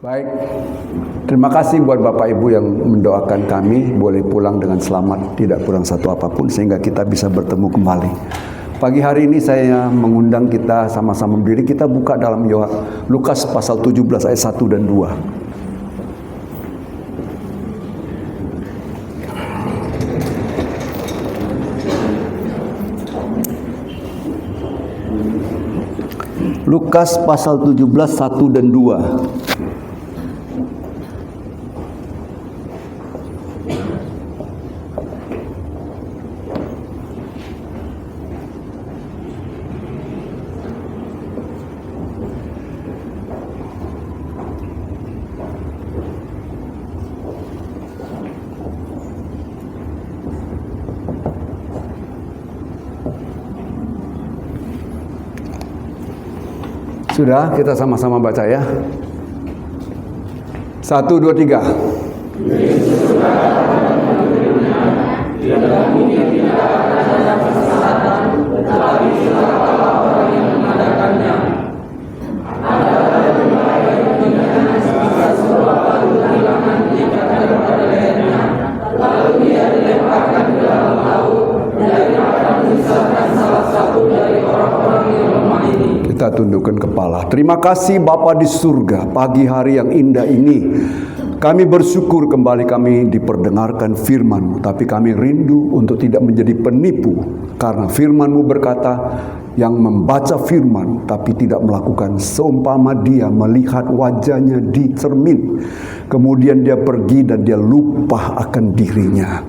Baik, terima kasih buat Bapak Ibu yang mendoakan kami boleh pulang dengan selamat, tidak kurang satu apapun, sehingga kita bisa bertemu kembali. Pagi hari ini saya mengundang kita sama-sama berdiri, kita buka dalam Lukas pasal 17 ayat 1 dan 2. Lukas pasal 17, 1 dan 2. Sudah, kita sama-sama baca ya. 1, 2, 3. Kita tundukkan kepala. Terima kasih Bapa di surga, pagi hari yang indah ini kami bersyukur kembali kami diperdengarkan firman-Mu, tapi kami rindu untuk tidak menjadi penipu, karena firman-Mu berkata, yang membaca firman tapi tidak melakukan, seumpama dia melihat wajahnya di cermin, kemudian dia pergi dan dia lupa akan dirinya.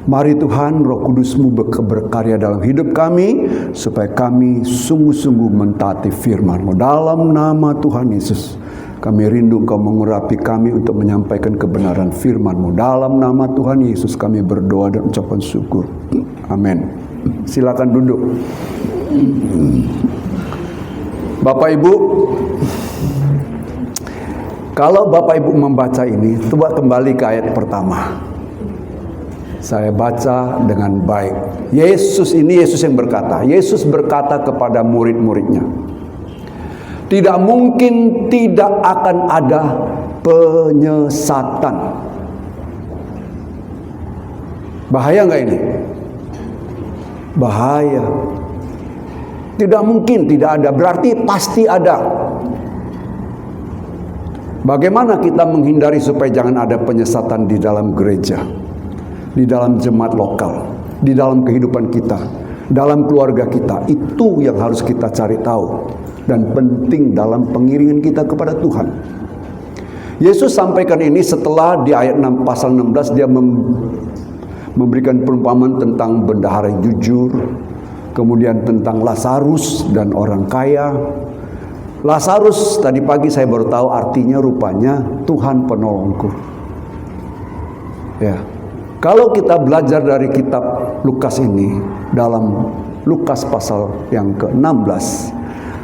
Mari Tuhan, Roh Kudus-Mu berkarya dalam hidup kami, supaya kami sungguh-sungguh mentaati firman-Mu. Dalam nama Tuhan Yesus, kami rindu Engkau mengurapi kami untuk menyampaikan kebenaran firman-Mu. Dalam nama Tuhan Yesus kami berdoa dan ucapan syukur. Amin. Silakan duduk. Bapak Ibu, kalau Bapak Ibu membaca ini, coba kembali ke ayat pertama. Saya baca dengan baik. Yesus yang berkata. Yesus berkata kepada murid-muridnya, tidak mungkin tidak akan ada penyesatan. Bahaya nggak ini? Bahaya. Tidak mungkin tidak ada, berarti pasti ada. Bagaimana kita menghindari supaya jangan ada penyesatan di dalam gereja, di dalam jemaat lokal, di dalam kehidupan kita, dalam keluarga kita? Itu yang harus kita cari tahu dan penting dalam pengiringan kita kepada Tuhan. Yesus sampaikan ini setelah di ayat 6, pasal 16 dia memberikan perumpamaan tentang bendahara yang jujur, kemudian tentang Lazarus dan orang kaya. Lazarus tadi pagi saya baru tahu artinya, rupanya Tuhan penolongku. Ya. Kalau kita belajar dari kitab Lukas ini, dalam Lukas pasal yang ke-16,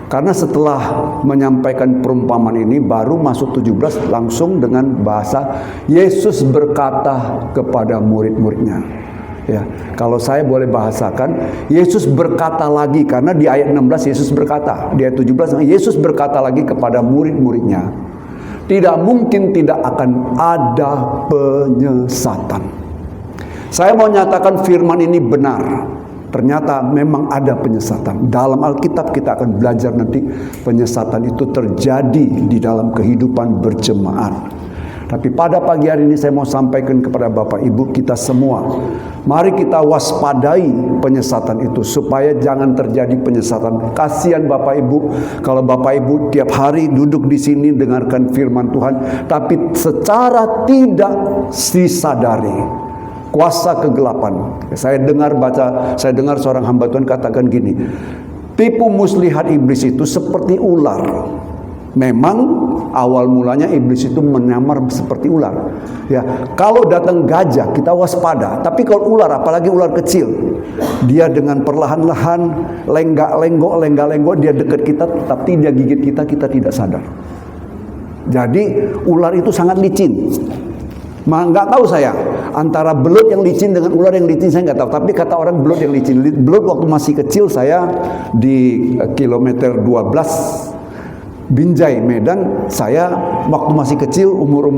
karena setelah menyampaikan perumpamaan ini baru masuk 17 langsung dengan bahasa Yesus berkata kepada murid-muridnya. Ya, kalau saya boleh bahasakan, Yesus berkata lagi, karena di ayat 16 Yesus berkata, di ayat 17 Yesus berkata lagi kepada murid-muridnya, tidak mungkin tidak akan ada penyesatan. Saya mau nyatakan firman ini benar. Ternyata memang ada penyesatan. Dalam Alkitab kita akan belajar nanti penyesatan itu terjadi di dalam kehidupan berjemaat. Tapi pada pagi hari ini saya mau sampaikan kepada Bapak Ibu kita semua, mari kita waspadai penyesatan itu supaya jangan terjadi penyesatan. Kasihan Bapak Ibu kalau Bapak Ibu tiap hari duduk di sini dengarkan firman Tuhan, tapi secara tidak disadari kuasa kegelapan. Saya dengar seorang hamba Tuhan katakan gini, tipu muslihat iblis itu seperti ular. Memang awal mulanya iblis itu menyamar seperti ular. Ya, kalau datang gajah kita waspada, tapi kalau ular, apalagi ular kecil, dia dengan perlahan-lahan lenggak-lenggok dia dekat kita, tapi dia gigit kita tidak sadar. Jadi ular itu sangat licin. Nggak tahu saya antara belut yang licin dengan ular yang licin, saya nggak tahu. Tapi kata orang belut yang licin. Belut waktu masih kecil saya di kilometer 12 Binjai, Medan. Saya waktu masih kecil, umur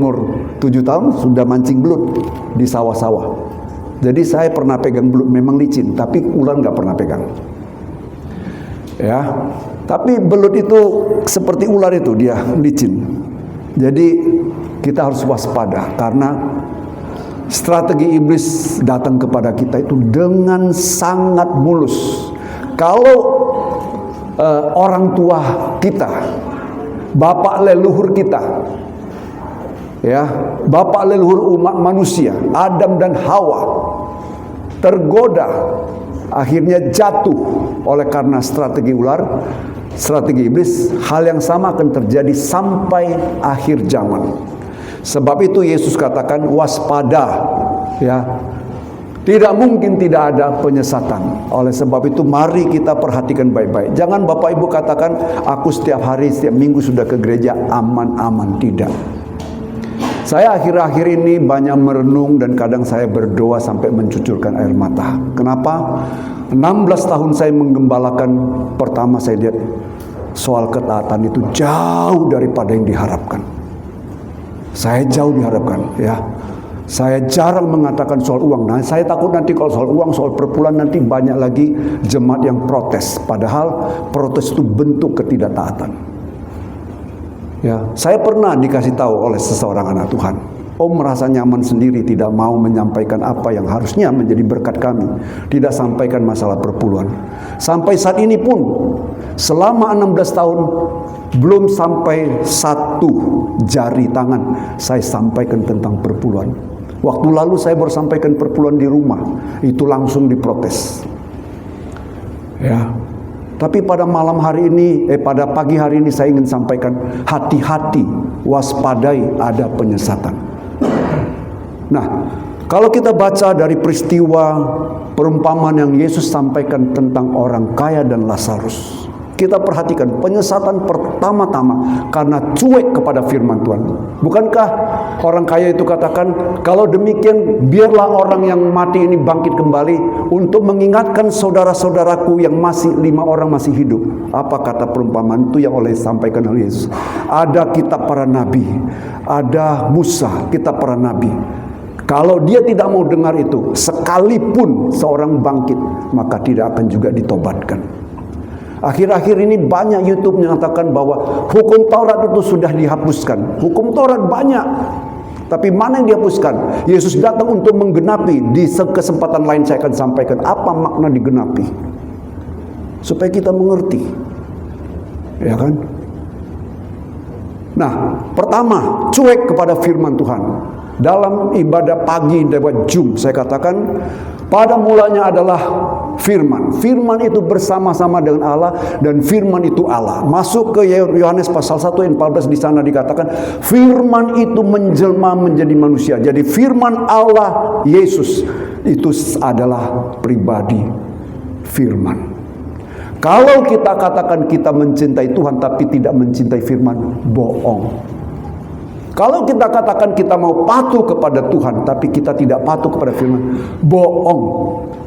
7 tahun sudah mancing belut di sawah-sawah. Jadi saya pernah pegang belut, memang licin, tapi ular nggak pernah pegang. Ya, tapi belut itu seperti ular itu, dia licin. Jadi kita harus waspada karena strategi iblis datang kepada kita itu dengan sangat mulus. Kalau orang tua kita, bapak leluhur kita, ya, bapak leluhur umat manusia, Adam dan Hawa, tergoda, akhirnya jatuh oleh karena strategi ular, strategi iblis. Hal yang sama akan terjadi sampai akhir zaman. Sebab itu Yesus katakan waspada, ya. Tidak mungkin tidak ada penyesatan. Oleh sebab itu mari kita perhatikan baik-baik. Jangan Bapak Ibu katakan aku setiap hari, setiap minggu sudah ke gereja aman-aman. Tidak. Saya akhir-akhir ini banyak merenung dan kadang saya berdoa sampai mencucurkan air mata. Kenapa? 16 tahun saya menggembalakan, pertama saya lihat soal ketaatan itu jauh daripada yang diharapkan. Saya jauh diharapkan, ya. Saya jarang mengatakan soal uang. Nah, saya takut nanti kalau soal uang, soal perpuluhan nanti banyak lagi jemaat yang protes. Padahal protes itu bentuk ketidaktaatan. Ya, saya pernah dikasih tahu oleh seseorang anak Tuhan. Om merasa nyaman sendiri, tidak mau menyampaikan apa yang harusnya menjadi berkat kami. Tidak sampaikan masalah perpuluhan. Sampai saat ini pun, selama 16 tahun, belum sampai satu jari tangan saya sampaikan tentang perpuluhan. Waktu lalu saya baru sampaikan perpuluhan di rumah, itu langsung diprotes. Ya. Tapi pada malam hari ini, pada pagi hari ini saya ingin sampaikan hati-hati, waspadai ada penyesatan. Nah, kalau kita baca dari peristiwa perumpamaan yang Yesus sampaikan tentang orang kaya dan Lazarus, kita perhatikan penyesatan pertama-tama karena cuek kepada firman Tuhan. Bukankah orang kaya itu katakan, kalau demikian biarlah orang yang mati ini bangkit kembali untuk mengingatkan saudara-saudaraku yang masih 5 orang masih hidup. Apa kata perumpamaan itu yang sampaikan oleh Yesus? Ada kitab para nabi, ada Musa, kitab para nabi. Kalau dia tidak mau dengar itu, sekalipun seorang bangkit, maka tidak akan juga ditobatkan. Akhir-akhir ini banyak YouTube menyatakan bahwa hukum Taurat itu sudah dihapuskan. Hukum Taurat banyak, tapi mana yang dihapuskan? Yesus datang untuk menggenapi. Di kesempatan lain saya akan sampaikan apa makna digenapi, supaya kita mengerti, ya kan? Nah, pertama, cuek kepada firman Tuhan. Dalam ibadah pagi lewat Zoom saya katakan, pada mulanya adalah firman. Firman itu bersama-sama dengan Allah dan firman itu Allah. Masuk ke Yohanes pasal 1 ayat 14, di sana dikatakan firman itu menjelma menjadi manusia. Jadi firman Allah Yesus itu adalah pribadi firman. Kalau kita katakan kita mencintai Tuhan tapi tidak mencintai firman, bohong. Kalau kita katakan kita mau patuh kepada Tuhan tapi kita tidak patuh kepada firman, bohong.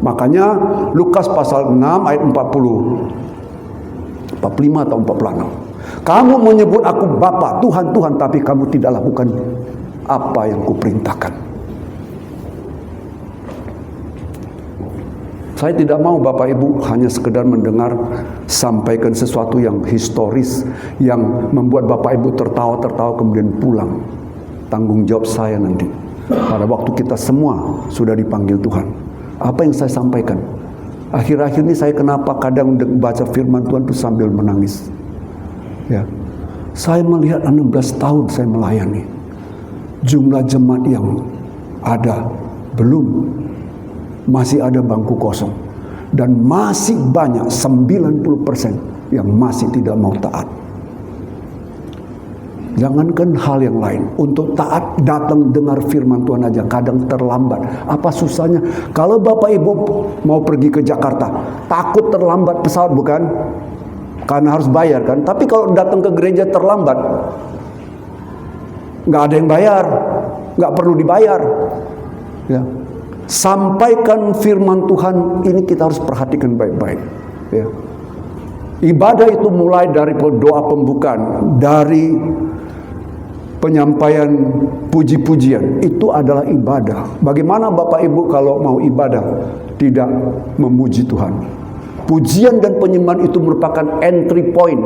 Makanya Lukas pasal 6 ayat 45 atau 46. Kamu menyebut aku Bapa, Tuhan, Tuhan, tapi kamu tidak lakukan apa yang kuperintahkan. Saya tidak mau Bapak Ibu hanya sekedar mendengar sampaikan sesuatu yang historis, yang membuat Bapak Ibu tertawa-tertawa kemudian pulang. Tanggung jawab saya nanti. Pada waktu kita semua sudah dipanggil Tuhan. Apa yang saya sampaikan? Akhir-akhir ini saya kenapa kadang baca firman Tuhan itu sambil menangis. Ya, saya melihat 16 tahun saya melayani. Jumlah jemaat yang ada masih ada bangku kosong. Dan masih banyak 90% yang masih tidak mau taat. Jangankan hal yang lain, untuk taat datang dengar firman Tuhan aja kadang terlambat. Apa susahnya? Kalau Bapak Ibu mau pergi ke Jakarta, takut terlambat pesawat bukan? Karena harus bayar kan? Tapi kalau datang ke gereja terlambat, nggak ada yang bayar, nggak perlu dibayar. Ya. Sampaikan firman Tuhan ini kita harus perhatikan baik-baik. Ya. Ibadah itu mulai dari doa pembukaan, dari penyampaian puji-pujian, itu adalah ibadah. Bagaimana Bapak Ibu kalau mau ibadah tidak memuji Tuhan? Pujian dan penyembahan itu merupakan entry point,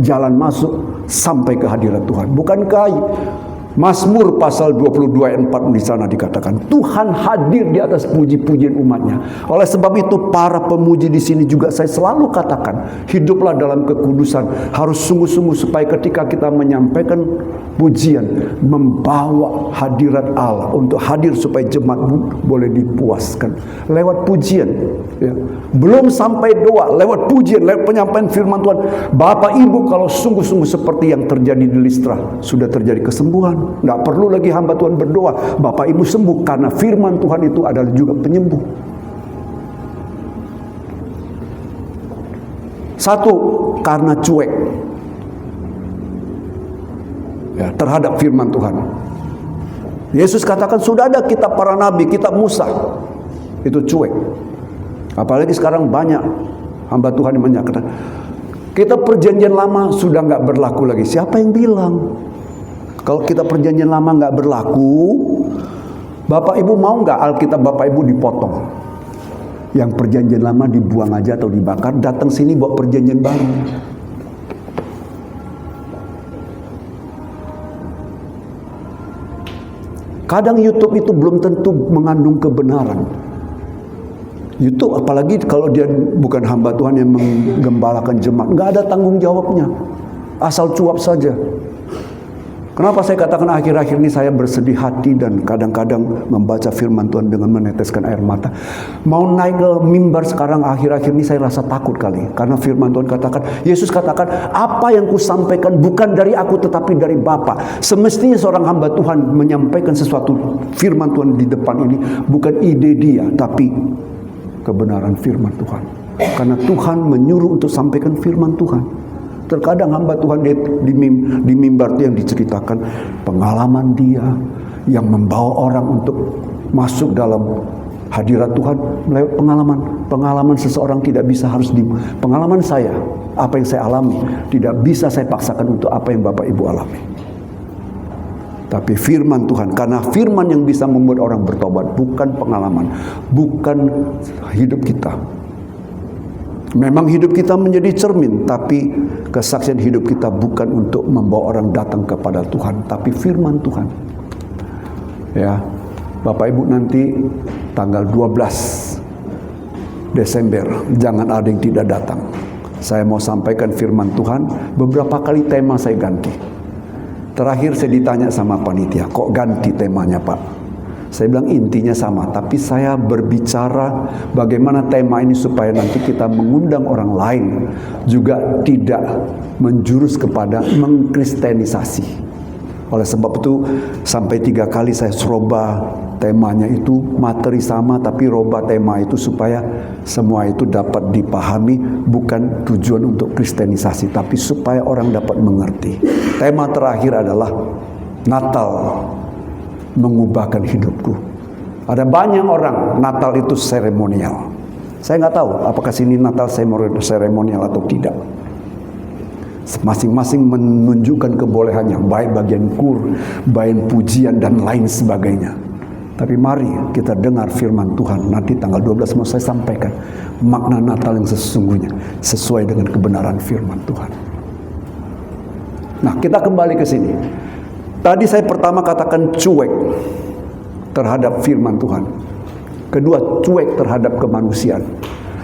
jalan masuk sampai ke hadirat Tuhan. Bukankah Mazmur pasal 22 ayat 4 di sana dikatakan Tuhan hadir di atas puji-pujian umatnya. Oleh sebab itu para pemuji di sini juga saya selalu katakan, hiduplah dalam kekudusan. Harus sungguh-sungguh supaya ketika kita menyampaikan pujian, membawa hadirat Allah untuk hadir supaya jemaat boleh dipuaskan lewat pujian. Ya. Belum sampai doa, lewat pujian, lewat penyampaian firman Tuhan. Bapak Ibu kalau sungguh-sungguh seperti yang terjadi di Listra, sudah terjadi kesembuhan. Tidak perlu lagi hamba Tuhan berdoa, Bapak Ibu sembuh, karena firman Tuhan itu adalah juga penyembuh. Satu, karena cuek ya, terhadap firman Tuhan. Yesus katakan sudah ada kitab para nabi, kitab Musa, itu cuek. Apalagi sekarang banyak hamba Tuhan yang menyatakan kitab perjanjian lama sudah nggak berlaku lagi. Siapa yang bilang? Kalau kita perjanjian lama nggak berlaku, Bapak Ibu mau nggak Alkitab Bapak Ibu dipotong? Yang perjanjian lama dibuang aja atau dibakar, datang sini bawa perjanjian baru. Kadang YouTube itu belum tentu mengandung kebenaran. YouTube apalagi kalau dia bukan hamba Tuhan yang menggembalakan jemaat, nggak ada tanggung jawabnya, asal cuap saja. Kenapa saya katakan akhir-akhir ini saya bersedih hati dan kadang-kadang membaca firman Tuhan dengan meneteskan air mata. Mau naik ke mimbar sekarang akhir-akhir ini saya rasa takut kali. Karena firman Tuhan katakan, Yesus katakan, apa yang kusampaikan bukan dari aku tetapi dari Bapa. Semestinya seorang hamba Tuhan menyampaikan sesuatu firman Tuhan di depan ini bukan ide dia, tapi kebenaran firman Tuhan. Karena Tuhan menyuruh untuk sampaikan firman Tuhan. Terkadang hamba Tuhan di mimbar itu yang diceritakan pengalaman dia yang membawa orang untuk masuk dalam hadirat Tuhan lewat pengalaman seseorang tidak bisa harus di pengalaman saya, apa yang saya alami tidak bisa saya paksakan untuk apa yang Bapak Ibu alami. Tapi firman Tuhan, karena firman yang bisa membuat orang bertobat, bukan pengalaman, bukan hidup kita. Memang hidup kita menjadi cermin, tapi kesaksian hidup kita bukan untuk membawa orang datang kepada Tuhan, tapi firman Tuhan. Ya, Bapak Ibu nanti tanggal 12 Desember, jangan ada yang tidak datang. Saya mau sampaikan firman Tuhan, beberapa kali tema saya ganti. Terakhir saya ditanya sama panitia, kok ganti temanya Pak? Saya bilang intinya sama, tapi saya berbicara bagaimana tema ini supaya nanti kita mengundang orang lain juga tidak menjurus kepada mengkristenisasi. Oleh sebab itu sampai 3 kali saya roba temanya itu, materi sama tapi roba tema itu supaya semua itu dapat dipahami, bukan tujuan untuk kristenisasi tapi supaya orang dapat mengerti. Tema terakhir adalah Natal mengubahkan hidupku. Ada banyak orang Natal itu seremonial. Saya nggak tahu apakah sini Natal seremonial atau tidak. Masing-masing menunjukkan kebolehannya, baik bagian kur, bagian pujian dan lain sebagainya. Tapi mari kita dengar firman Tuhan. Nanti tanggal 12 mau saya sampaikan makna Natal yang sesungguhnya sesuai dengan kebenaran firman Tuhan. Nah, kita kembali ke sini. Tadi saya pertama katakan cuek terhadap firman Tuhan. Kedua, cuek terhadap kemanusiaan.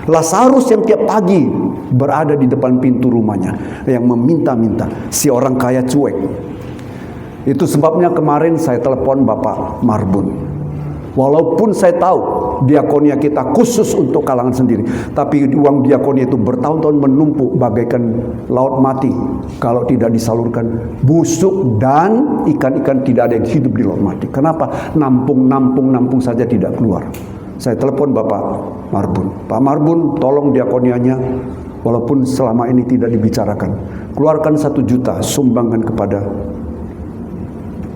Lazarus yang tiap pagi berada di depan pintu rumahnya yang meminta-minta, si orang kaya cuek. Itu sebabnya kemarin saya telepon Bapak Marbun. Walaupun saya tahu diakonia kita khusus untuk kalangan sendiri, tapi uang diakonia itu bertahun-tahun menumpuk bagaikan laut mati kalau tidak disalurkan. Busuk dan ikan-ikan tidak ada yang hidup di laut mati. Kenapa? Nampung saja tidak keluar. Saya telepon Bapak Marbun. Pak Marbun, tolong diakonianya, walaupun selama ini tidak dibicarakan, keluarkan 1 juta sumbangkan kepada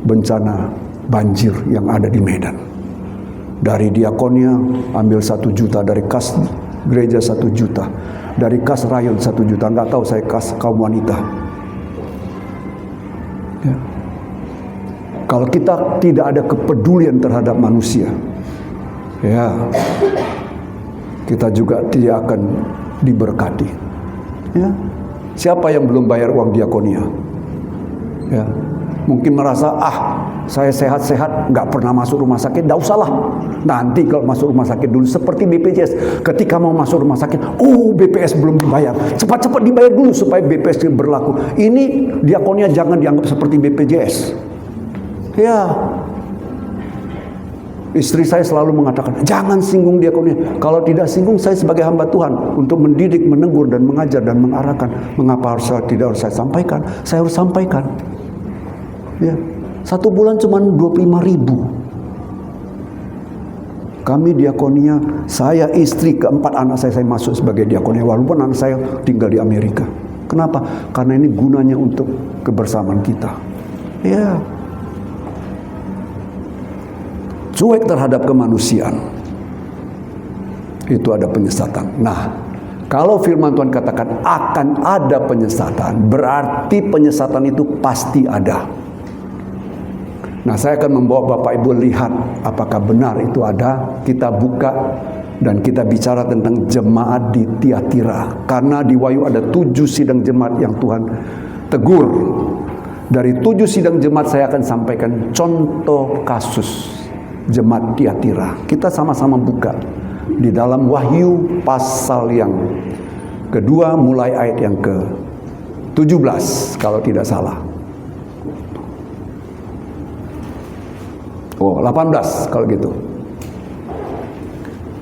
bencana banjir yang ada di Medan. Dari diakonia ambil 1 juta, dari kas gereja 1 juta. dari kas rayon 1 juta. Nggak tahu saya kas kaum wanita. Ya. Kalau kita tidak ada kepedulian terhadap manusia, ya, kita juga tidak akan diberkati. Ya. Siapa yang belum bayar uang diakonia? Ya. Mungkin merasa, saya sehat-sehat, nggak pernah masuk rumah sakit, nggak usahlah. Nanti kalau masuk rumah sakit dulu, seperti BPJS. Ketika mau masuk rumah sakit, BPS belum dibayar. Cepat-cepat dibayar dulu supaya BPS berlaku. Ini diakonia jangan dianggap seperti BPJS. Ya, istri saya selalu mengatakan, jangan singgung diakonia. Kalau tidak singgung, saya sebagai hamba Tuhan untuk mendidik, menegur, dan mengajar, dan mengarahkan. Mengapa tidak harus saya sampaikan? Saya harus sampaikan. Ya, 1 bulan cuma 25.000. Kami diakonia, saya istri keempat anak saya masuk sebagai diakonia, walaupun anak saya tinggal di Amerika. Kenapa? Karena ini gunanya untuk kebersamaan kita. Ya, cuek terhadap kemanusiaan, itu ada penyesatan. Nah, kalau firman Tuhan katakan akan ada penyesatan, berarti penyesatan itu pasti ada. Nah, saya akan membawa Bapak Ibu lihat apakah benar itu ada. Kita buka dan kita bicara tentang jemaat di Tiatira. Karena di Wahyu ada 7 sidang jemaat yang Tuhan tegur. Dari 7 sidang jemaat saya akan sampaikan contoh kasus jemaat Tiatira. Kita sama-sama buka di dalam Wahyu pasal yang kedua mulai ayat yang ke-17 kalau tidak salah. 18 kalau gitu.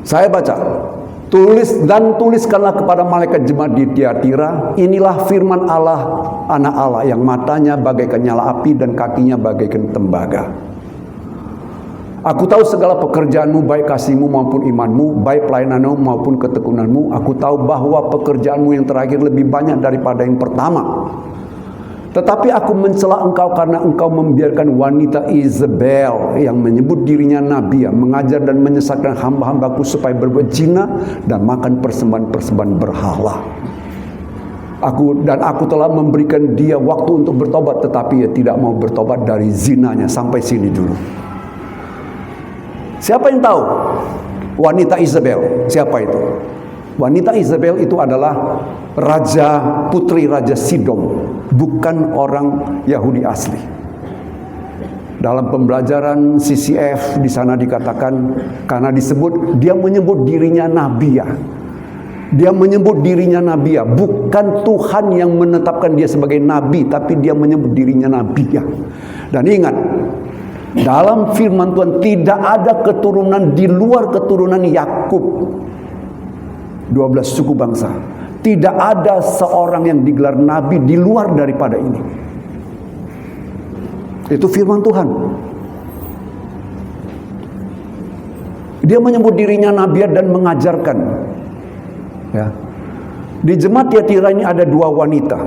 Saya baca. Tuliskanlah kepada malaikat jemaat di Tiatira, inilah firman Allah, anak Allah, yang matanya bagaikan nyala api dan kakinya bagaikan tembaga. Aku tahu segala pekerjaanmu, baik kasihmu maupun imanmu, baik pelayananmu maupun ketekunanmu. Aku tahu bahwa pekerjaanmu yang terakhir lebih banyak daripada yang pertama. Tetapi aku mencela engkau karena engkau membiarkan wanita Isabel yang menyebut dirinya nabi, mengajar dan menyesatkan hamba-hambaku supaya berbuat zina dan makan persembahan-persembahan berhala. Aku telah memberikan dia waktu untuk bertobat, tetapi ia tidak mau bertobat dari zinanya. Sampai sini dulu. Siapa yang tahu wanita Isabel? Siapa itu? Wanita Isabel itu adalah putri Raja Sidom, bukan orang Yahudi asli. Dalam pembelajaran CCF di sana dikatakan, karena dia menyebut dirinya nabiya. Dia menyebut dirinya nabiya, bukan Tuhan yang menetapkan dia sebagai nabi, tapi dia menyebut dirinya nabiya. Dan ingat, dalam firman Tuhan tidak ada keturunan di luar keturunan Yakub. 12 suku bangsa. Tidak ada seorang yang digelar nabi di luar daripada ini. Itu firman Tuhan. Dia menyebut dirinya nabi dan mengajarkan. Ya. Di jemaat Tiatira ini ada 2 wanita.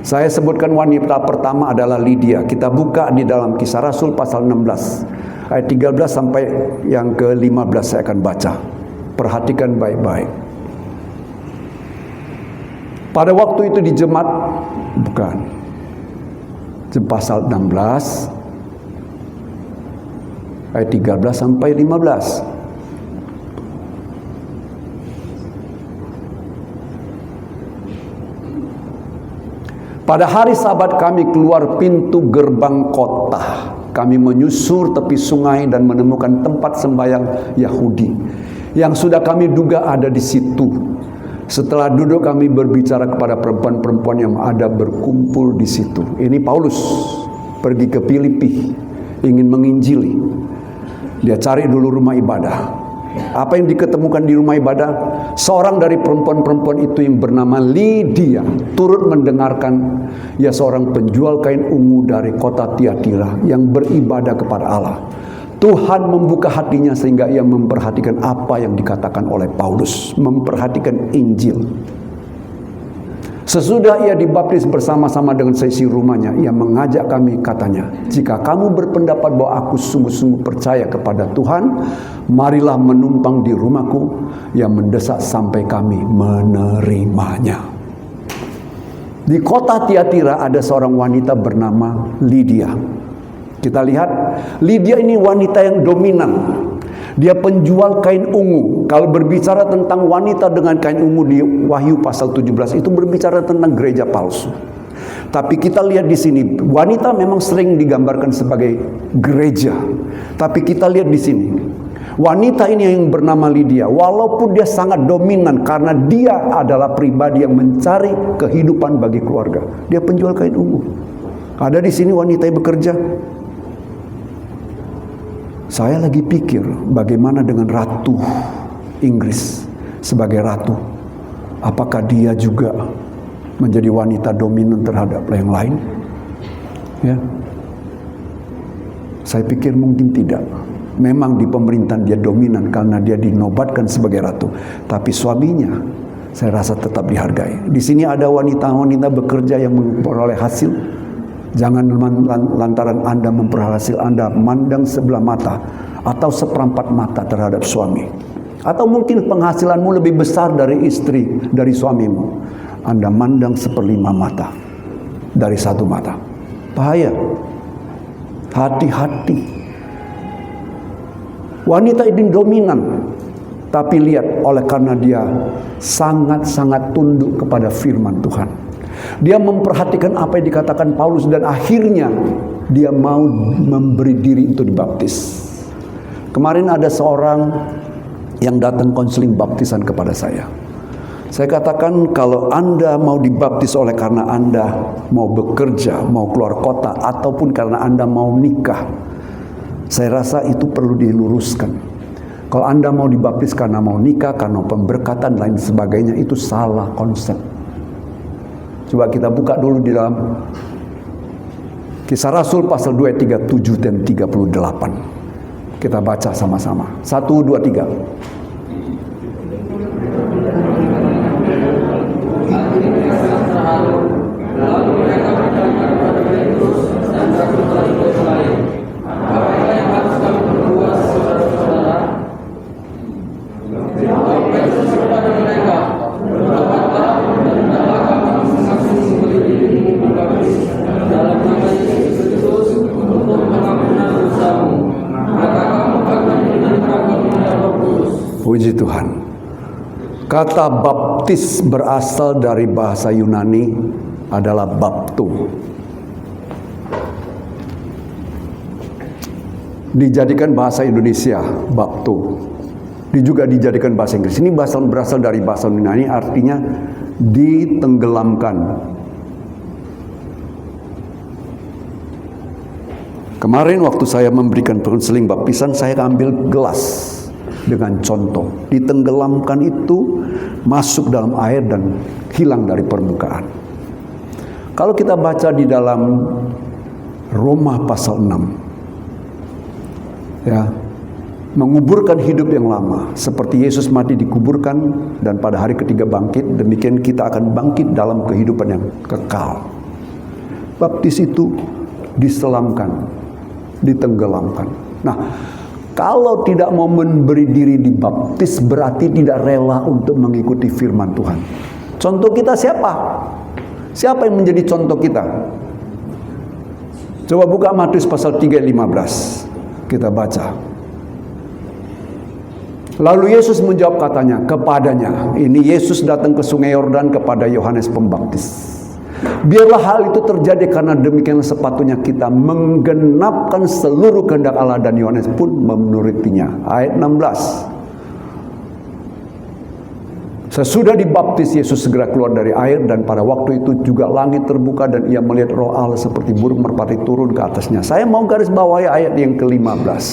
Saya sebutkan wanita pertama adalah Lydia. Kita buka di dalam Kisah Rasul pasal 16 ayat 13 sampai yang ke-15 saya akan baca. Perhatikan baik-baik. Pada waktu itu di jemaat, pasal 16 ayat 13 sampai 15. Pada hari Sabat kami keluar pintu gerbang kota. Kami menyusur tepi sungai dan menemukan tempat sembahyang Yahudi yang sudah kami duga ada di situ. Setelah duduk kami berbicara kepada perempuan-perempuan yang ada berkumpul di situ. Ini Paulus pergi ke Filipi, ingin menginjili. Dia cari dulu rumah ibadah. Apa yang diketemukan di rumah ibadah? Seorang dari perempuan-perempuan itu yang bernama Lydia turut mendengarkan. Ia seorang penjual kain ungu dari kota Tiatira yang beribadah kepada Allah. Tuhan membuka hatinya sehingga ia memperhatikan apa yang dikatakan oleh Paulus, memperhatikan Injil. Sesudah ia dibaptis bersama-sama dengan seisi rumahnya, ia mengajak kami, katanya, jika kamu berpendapat bahwa aku sungguh-sungguh percaya kepada Tuhan, marilah menumpang di rumahku. Ia mendesak sampai kami menerimanya. Di kota Tiatira ada seorang wanita bernama Lydia. Kita lihat, Lydia ini wanita yang dominan. Dia penjual kain ungu. Kalau berbicara tentang wanita dengan kain ungu di Wahyu pasal 17, itu berbicara tentang gereja palsu. Tapi kita lihat di sini, wanita memang sering digambarkan sebagai gereja. Tapi kita lihat di sini, wanita ini yang bernama Lydia, walaupun dia sangat dominan karena dia adalah pribadi yang mencari kehidupan bagi keluarga. Dia penjual kain ungu. Ada di sini wanita yang bekerja. Saya lagi pikir bagaimana dengan Ratu Inggris sebagai ratu. Apakah dia juga menjadi wanita dominan terhadap yang lain? Ya. Saya pikir mungkin tidak. Memang di pemerintahan dia dominan karena dia dinobatkan sebagai ratu. Tapi suaminya saya rasa tetap dihargai. Di sini ada wanita-wanita bekerja yang memperoleh hasil. Jangan lantaran Anda memperoleh hasil, Anda mandang sebelah mata atau seperempat mata terhadap suami. Atau mungkin penghasilanmu lebih besar dari istri, dari suamimu. Anda mandang seperlima mata dari satu mata. Bahaya. Hati-hati. Wanita ini dominan. Tapi lihat, oleh karena dia sangat-sangat tunduk kepada firman Tuhan. Dia memperhatikan apa yang dikatakan Paulus dan akhirnya dia mau memberi diri untuk dibaptis. Kemarin ada seorang yang datang konseling baptisan kepada saya. Saya katakan kalau Anda mau dibaptis oleh karena Anda mau bekerja, mau keluar kota, ataupun karena Anda mau nikah, saya rasa itu perlu diluruskan. Kalau Anda mau dibaptis karena mau nikah, karena pemberkatan lain sebagainya, itu salah konsep. Coba kita buka dulu di dalam Kisah Rasul pasal 2, 37 dan 38. Kita baca sama-sama. 1, 2, 3. Puji Tuhan. Kata baptis berasal dari bahasa Yunani adalah baptu. Dijadikan bahasa Indonesia baptu. Juga dijadikan bahasa Inggris. Ini berasal dari bahasa Yunani, artinya ditenggelamkan. Kemarin waktu saya memberikan konseling baptisan, saya ambil gelas dengan contoh. Ditenggelamkan itu masuk dalam air dan hilang dari permukaan. Kalau kita baca di dalam Roma pasal 6, ya, menguburkan hidup yang lama seperti Yesus mati dikuburkan dan pada hari ketiga bangkit, demikian kita akan bangkit dalam kehidupan yang kekal. Baptis itu diselamkan, ditenggelamkan. Nah, kalau tidak mau memberi diri dibaptis berarti tidak rela untuk mengikuti firman Tuhan. Contoh kita siapa? Siapa yang menjadi contoh kita? Coba buka Matius pasal 3, 15. Kita baca. Lalu Yesus menjawab katanya kepadanya. Ini Yesus datang ke sungai Yordan kepada Yohanes Pembaptis. Biarlah hal itu terjadi karena demikian sepatutnya kita menggenapkan seluruh kehendak Allah, dan Yohanes pun menurutinya. Ayat 16. Sesudah dibaptis, Yesus segera keluar dari air, dan pada waktu itu juga langit terbuka dan ia melihat Roh Allah seperti burung merpati turun ke atasnya. Saya mau garis bawahi ayat yang ke-15.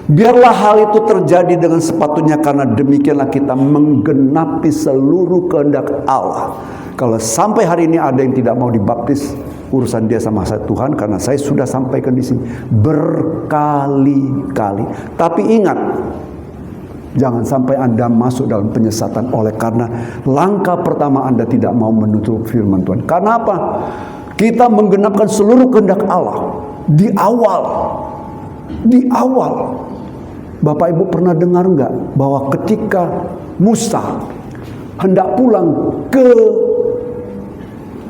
Biarlah hal itu terjadi dengan sepatutnya karena demikianlah kita menggenapi seluruh kehendak Allah. Kalau sampai hari ini ada yang tidak mau dibaptis, urusan dia sama saya Tuhan, karena saya sudah sampaikan di sini berkali-kali. Tapi ingat, Jangan sampai Anda masuk dalam penyesatan oleh karena langkah pertama Anda tidak mau menutup firman Tuhan. Karena apa? Kita menggenapkan seluruh kehendak Allah di awal. Di awal. Bapak Ibu pernah dengar enggak bahwa ketika Musa hendak pulang ke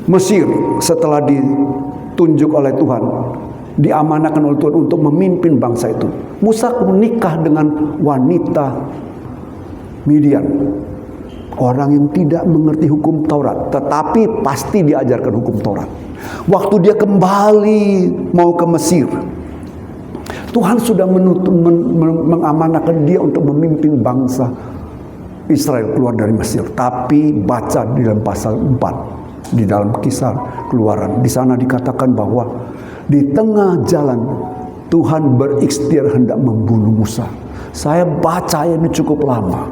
Mesir setelah ditunjuk oleh Tuhan, diamanahkan oleh Tuhan untuk memimpin bangsa itu, Musa menikah dengan wanita Midian, orang yang tidak mengerti hukum Taurat, tetapi pasti diajarkan hukum Taurat. Waktu dia kembali mau ke Mesir, Tuhan sudah mengamanahkan dia untuk memimpin bangsa Israel keluar dari Mesir. Tapi baca di dalam pasal 4 di dalam Kisah Keluaran, di sana dikatakan bahwa di tengah jalan Tuhan berikhtiar hendak membunuh Musa. Saya baca ini cukup lama.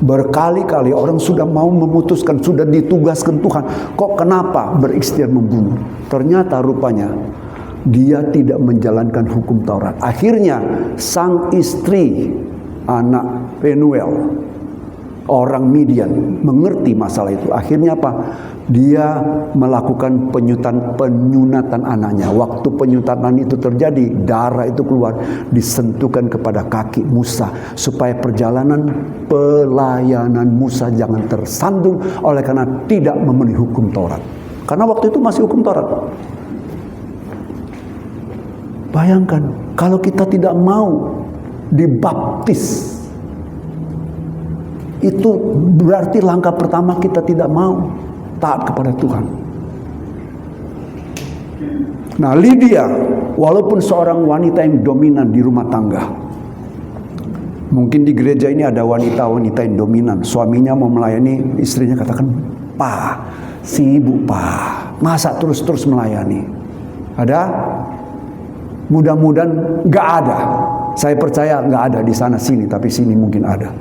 Berkali-kali orang sudah mau memutuskan, sudah ditugaskan Tuhan, kok kenapa berikhtiar membunuh? Ternyata rupanya dia tidak menjalankan hukum Taurat. Akhirnya sang istri anak Penuel, orang Midian, mengerti masalah itu. Akhirnya apa? Dia melakukan penyunatan anaknya. Waktu penyunatan itu terjadi, darah itu keluar, disentuhkan kepada kaki Musa, supaya pelayanan Musa jangan tersandung oleh karena tidak memenuhi hukum Taurat. Karena waktu itu masih hukum Taurat. Bayangkan kalau kita tidak mau dibaptis, itu berarti langkah pertama kita tidak mau taat kepada Tuhan. Nah, Lydia walaupun seorang wanita yang dominan di rumah tangga, mungkin di gereja ini ada wanita-wanita yang dominan, suaminya mau melayani, istrinya katakan, "Pak, sibuk Pak, masa terus-terus melayani?" Ada? Mudah-mudahan nggak ada. Saya percaya nggak ada di sana sini, tapi sini mungkin ada.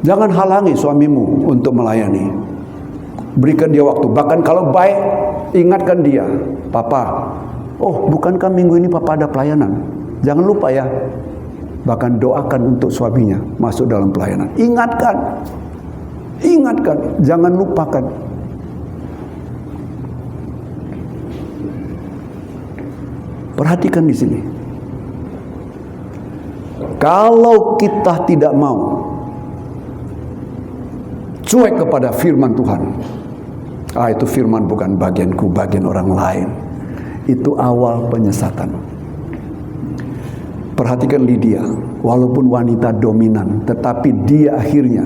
Jangan halangi suamimu untuk melayani. Berikan dia waktu. Bahkan kalau baik, ingatkan dia. "Papa, oh bukankah minggu ini Papa ada pelayanan? Jangan lupa ya." Bahkan doakan untuk suaminya masuk dalam pelayanan. Ingatkan. Ingatkan. Jangan lupakan. Perhatikan di sini. Kalau kita tidak mau cuek kepada firman Tuhan, itu firman bukan bagianku, bagian orang lain. Itu awal penyesatan. Perhatikan Lydia, walaupun wanita dominan, tetapi dia akhirnya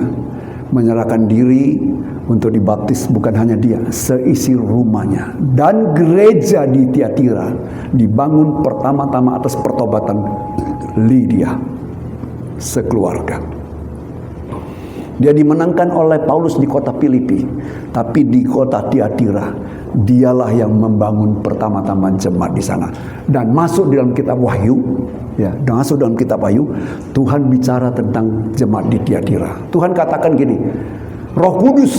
menyerahkan diri untuk dibaptis. Bukan hanya dia, seisi rumahnya. Dan gereja di Tiatira dibangun pertama-tama atas pertobatan Lydia sekeluarga. Dia dimenangkan oleh Paulus di kota Filipi, tapi di kota Tiatira dialah yang membangun pertama-tama jemaat di sana. Dan masuk dalam kitab Wahyu, ya, masuk dalam kitab Wahyu, Tuhan bicara tentang jemaat di Tiatira. Tuhan katakan gini, Roh Kudus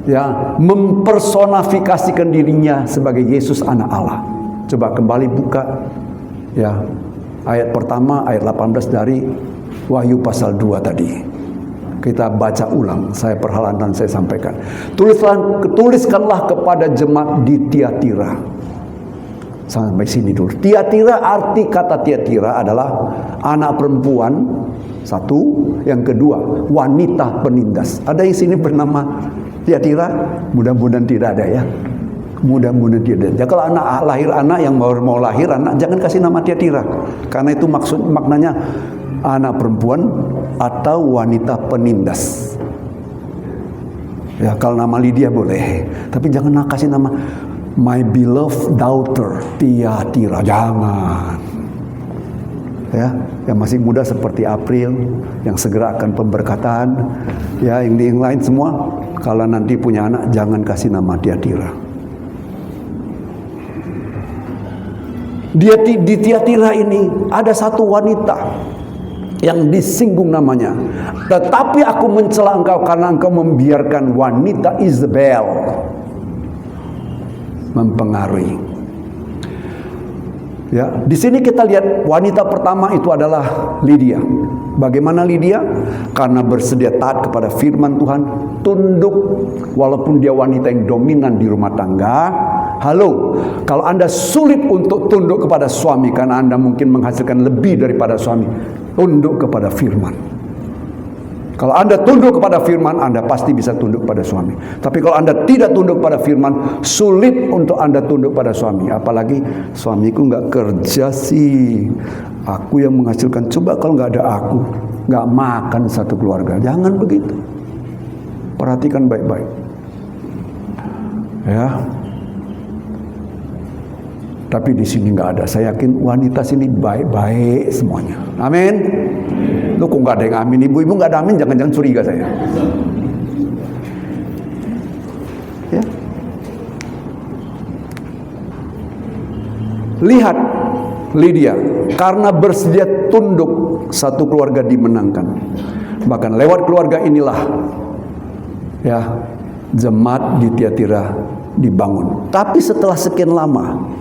ya mempersonifikasikan dirinya sebagai Yesus anak Allah. Coba kembali buka ya ayat pertama, ayat 18 dari Wahyu pasal 2 tadi. Kita baca ulang, saya perhalan saya sampaikan. Tuliskanlah kepada jemaat di Tiatira. Sampai sini dulu. Tiatira, arti kata Tiatira adalah anak perempuan, satu. Yang kedua, wanita penindas. Ada yang sini bernama Tiatira? Mudah-mudahan tidak ada ya. Mudah-mudahan tidak ada. Kalau lahir anak yang mau lahir anak, jangan kasih nama Tiatira. Karena itu maknanya anak perempuan atau wanita penindas. Ya, kalau nama Lydia boleh, tapi jangan kasih nama my beloved daughter Tiatira, jangan. Ya, yang masih muda seperti April, yang segera akan pemberkatan, ya, yang lain semua, kalau nanti punya anak jangan kasih nama Tiatira. Di Tiatira ini ada satu wanita yang disinggung namanya. Tetapi aku mencela engkau karena engkau membiarkan wanita Isabel mempengaruhi. Ya, di sini kita lihat wanita pertama itu adalah Lydia. Bagaimana Lydia? Karena bersedia taat kepada firman Tuhan, tunduk walaupun dia wanita yang dominan di rumah tangga. Halo, kalau Anda sulit untuk tunduk kepada suami karena Anda mungkin menghasilkan lebih daripada suami, tunduk kepada firman. Kalau Anda tunduk kepada firman, Anda pasti bisa tunduk pada suami. Tapi kalau Anda tidak tunduk pada firman, sulit untuk Anda tunduk pada suami. Apalagi suamiku nggak kerja sih, aku yang menghasilkan. Coba kalau nggak ada aku, nggak makan satu keluarga. Jangan begitu. Perhatikan baik-baik. Ya. Tapi di sini nggak ada. Saya yakin wanita sini baik-baik semuanya. Amin. Lu kok nggak ada yang amin? Ibu-ibu nggak ada amin, jangan-jangan curiga saya. Ya. Lihat Lydia, karena bersedia tunduk, satu keluarga dimenangkan. Bahkan lewat keluarga inilah, ya, jemaat di Tiatira dibangun. Tapi setelah sekian lama,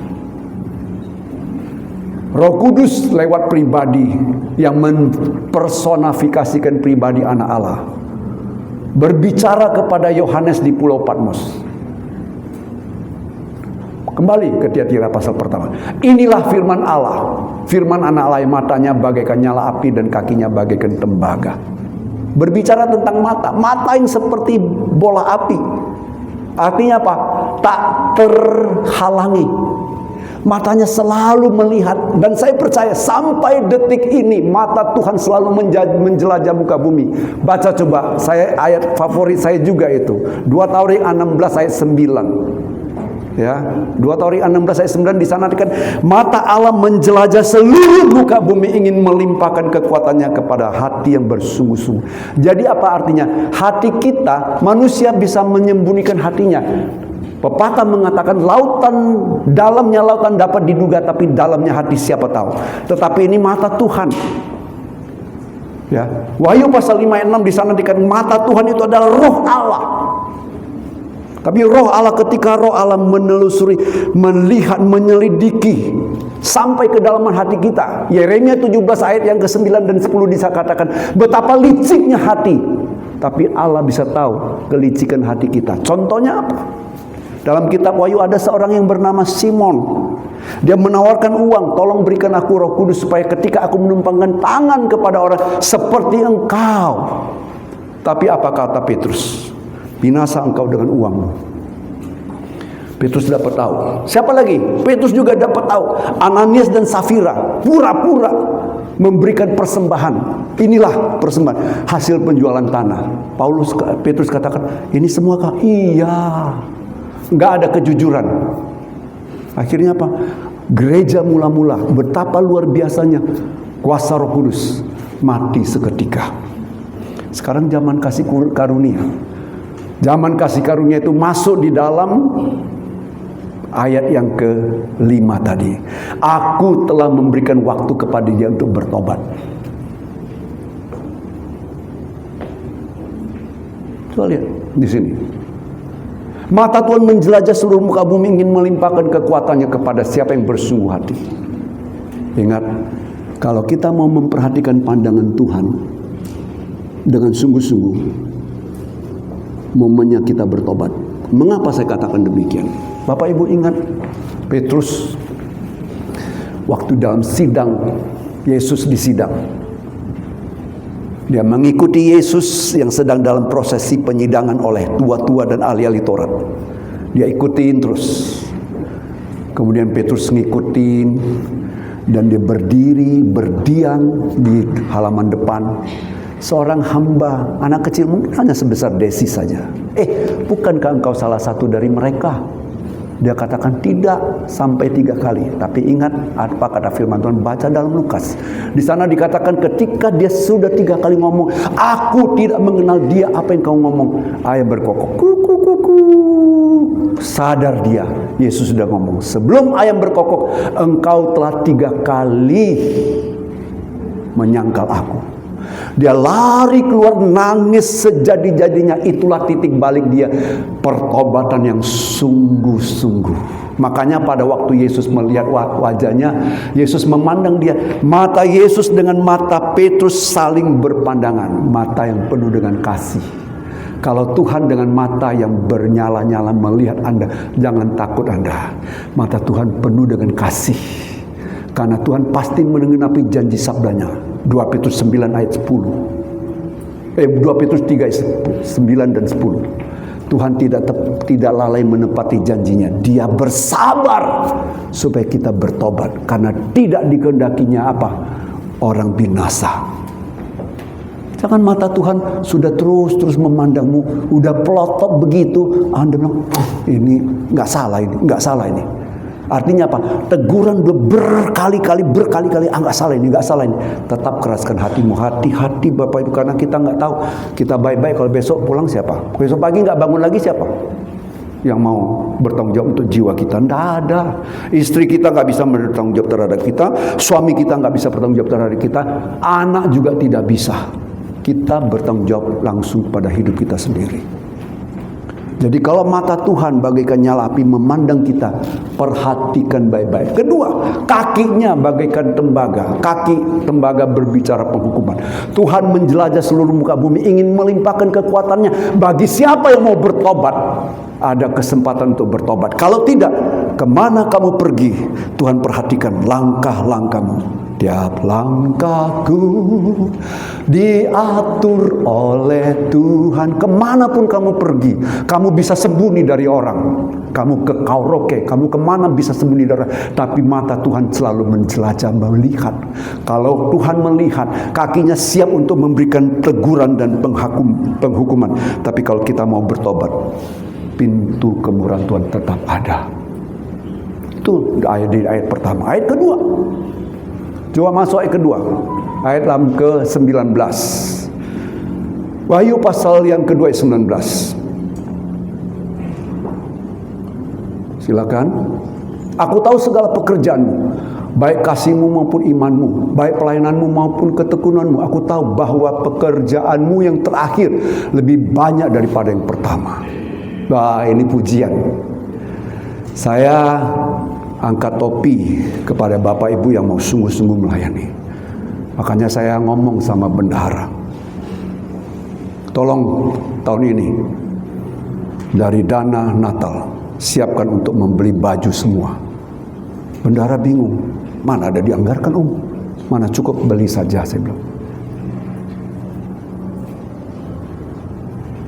Roh Kudus lewat pribadi yang mempersonifikasikan pribadi anak Allah berbicara kepada Yohanes di Pulau Patmos. Kembali ke Tiatira pasal pertama. Inilah firman Allah, firman anak Allah yang matanya bagaikan nyala api dan kakinya bagaikan tembaga. Berbicara tentang mata, mata yang seperti bola api. Artinya apa? Tak terhalangi. Matanya selalu melihat, dan saya percaya sampai detik ini mata Tuhan selalu menjelajah muka bumi. Baca coba, saya ayat favorit saya juga itu 2 Tawarik 16 ayat 9. Ya, 2 Tawarik 16 ayat 9 di sana kan mata Allah menjelajah seluruh muka bumi, ingin melimpahkan kekuatannya kepada hati yang bersungguh-sungguh. Jadi apa artinya? Hati kita, manusia bisa menyembunyikan hatinya. Pepatah mengatakan dalamnya lautan dapat diduga, tapi dalamnya hati siapa tahu. Tetapi ini mata Tuhan. Ya, Wahyu pasal 5 ayat 6 di sana dikatakan mata Tuhan itu adalah Roh Allah. Tapi Roh Allah, ketika Roh Allah menelusuri, melihat, menyelidiki sampai ke dalaman hati kita. Yeremia 17 ayat yang ke-9 dan 10 disakatakan betapa liciknya hati. Tapi Allah bisa tahu kelicikan hati kita. Contohnya apa? Dalam kitab Wahyu ada seorang yang bernama Simon. Dia menawarkan uang, tolong berikan aku Roh Kudus supaya ketika aku menumpangkan tangan kepada orang seperti engkau. Tapi apa kata Petrus? Binasa engkau dengan uangmu. Petrus dapat tahu. Siapa lagi? Petrus juga dapat tahu. Ananias dan Safira pura-pura memberikan persembahan. Inilah persembahan hasil penjualan tanah. Petrus katakan, ini semua kah? Iya. Nggak ada kejujuran. Akhirnya apa? Gereja mula-mula betapa luar biasanya kuasa Roh Kudus mati seketika. Sekarang zaman kasih karunia. Zaman kasih karunia itu masuk di dalam ayat yang ke-5 tadi. Aku telah memberikan waktu kepada dia untuk bertobat. Coba lihat di sini. Mata Tuhan menjelajah seluruh muka bumi, ingin melimpahkan kekuatannya kepada siapa yang bersungguh hati. Ingat, kalau kita mau memperhatikan pandangan Tuhan dengan sungguh-sungguh, momennya kita bertobat. Mengapa saya katakan demikian? Bapak Ibu ingat, Petrus waktu dalam sidang, Yesus disidang. Dia mengikuti Yesus yang sedang dalam prosesi penyidangan oleh tua-tua dan ahli-ahli Taurat. Dia ikutin terus. Kemudian Petrus ngikutin, dan dia berdiri, berdiam di halaman depan. Seorang hamba, anak kecil mungkin hanya sebesar Desi saja. Bukankah engkau salah satu dari mereka? Dia katakan tidak sampai 3 kali. Tapi ingat apa kata firman Tuhan, baca dalam Lukas. Di sana dikatakan ketika dia sudah 3 kali ngomong, aku tidak mengenal dia, apa yang kau ngomong? Ayam berkokok, kuku kuku. Sadar dia, Yesus sudah ngomong, sebelum ayam berkokok, engkau telah 3 kali menyangkal aku. Dia lari keluar nangis sejadi-jadinya. Itulah titik balik dia, pertobatan yang sungguh-sungguh. Makanya pada waktu Yesus melihat wajahnya, Yesus memandang dia. Mata Yesus dengan mata Petrus saling berpandangan. Mata yang penuh dengan kasih. Kalau Tuhan dengan mata yang bernyala-nyala melihat Anda, jangan takut Anda. Mata Tuhan penuh dengan kasih. Karena Tuhan pasti menggenapi janji sabdanya. 2 Petrus 9 ayat 10. 2 Petrus 3 ayat 9 dan 10. Tuhan tidak lalai menepati janjinya. Dia bersabar supaya kita bertobat. Karena tidak dikehendakinya apa? Orang binasa. Jangan mata Tuhan sudah terus memandangmu, udah pelotot begitu, Anda bilang, ini nggak salah ini. Artinya apa? Teguran berkali-kali, nggak salah ini. Tetap keraskan hatimu, hati-hati Bapak Ibu, karena kita nggak tahu. Kita baik-baik, kalau besok pulang siapa? Besok pagi nggak bangun lagi siapa? Yang mau bertanggung jawab untuk jiwa kita? Tidak ada. Istri kita nggak bisa bertanggung jawab terhadap kita, suami kita nggak bisa bertanggung jawab terhadap kita, anak juga tidak bisa. Kita bertanggung jawab langsung pada hidup kita sendiri. Jadi kalau mata Tuhan bagaikan nyala api memandang kita, perhatikan baik-baik. Kedua, kakinya bagaikan tembaga. Kaki tembaga berbicara penghukuman. Tuhan menjelajah seluruh muka bumi, ingin melimpahkan kekuatannya bagi siapa yang mau bertobat. Ada kesempatan untuk bertobat. Kalau tidak, kemana kamu pergi? Tuhan perhatikan langkah-langkahmu. Tiap langkahku diatur oleh Tuhan. Kemanapun kamu pergi, kamu bisa sembunyi dari orang. Kamu ke karaoke, kamu kemana bisa sembunyi dari orang. Tapi mata Tuhan selalu menjelajah, melihat. Kalau Tuhan melihat, kakinya siap untuk memberikan teguran dan penghukuman. Tapi kalau kita mau bertobat, pintu kemurahan Tuhan tetap ada. Itu ayat pertama. Ayat kedua, coba masuk ayat kedua, ayat ke-19. Wahyu pasal yang kedua ayat 19. Silakan. Aku tahu segala pekerjaanmu, baik kasihmu maupun imanmu, baik pelayananmu maupun ketekunanmu. Aku tahu bahwa pekerjaanmu yang terakhir lebih banyak daripada yang pertama. Wah, ini pujian. Saya angkat topi kepada Bapak Ibu yang mau sungguh-sungguh melayani. Makanya saya ngomong sama bendahara, tolong tahun ini dari dana Natal siapkan untuk membeli baju semua. Bendahara bingung, mana ada dianggarkan mana cukup beli saja, saya bilang.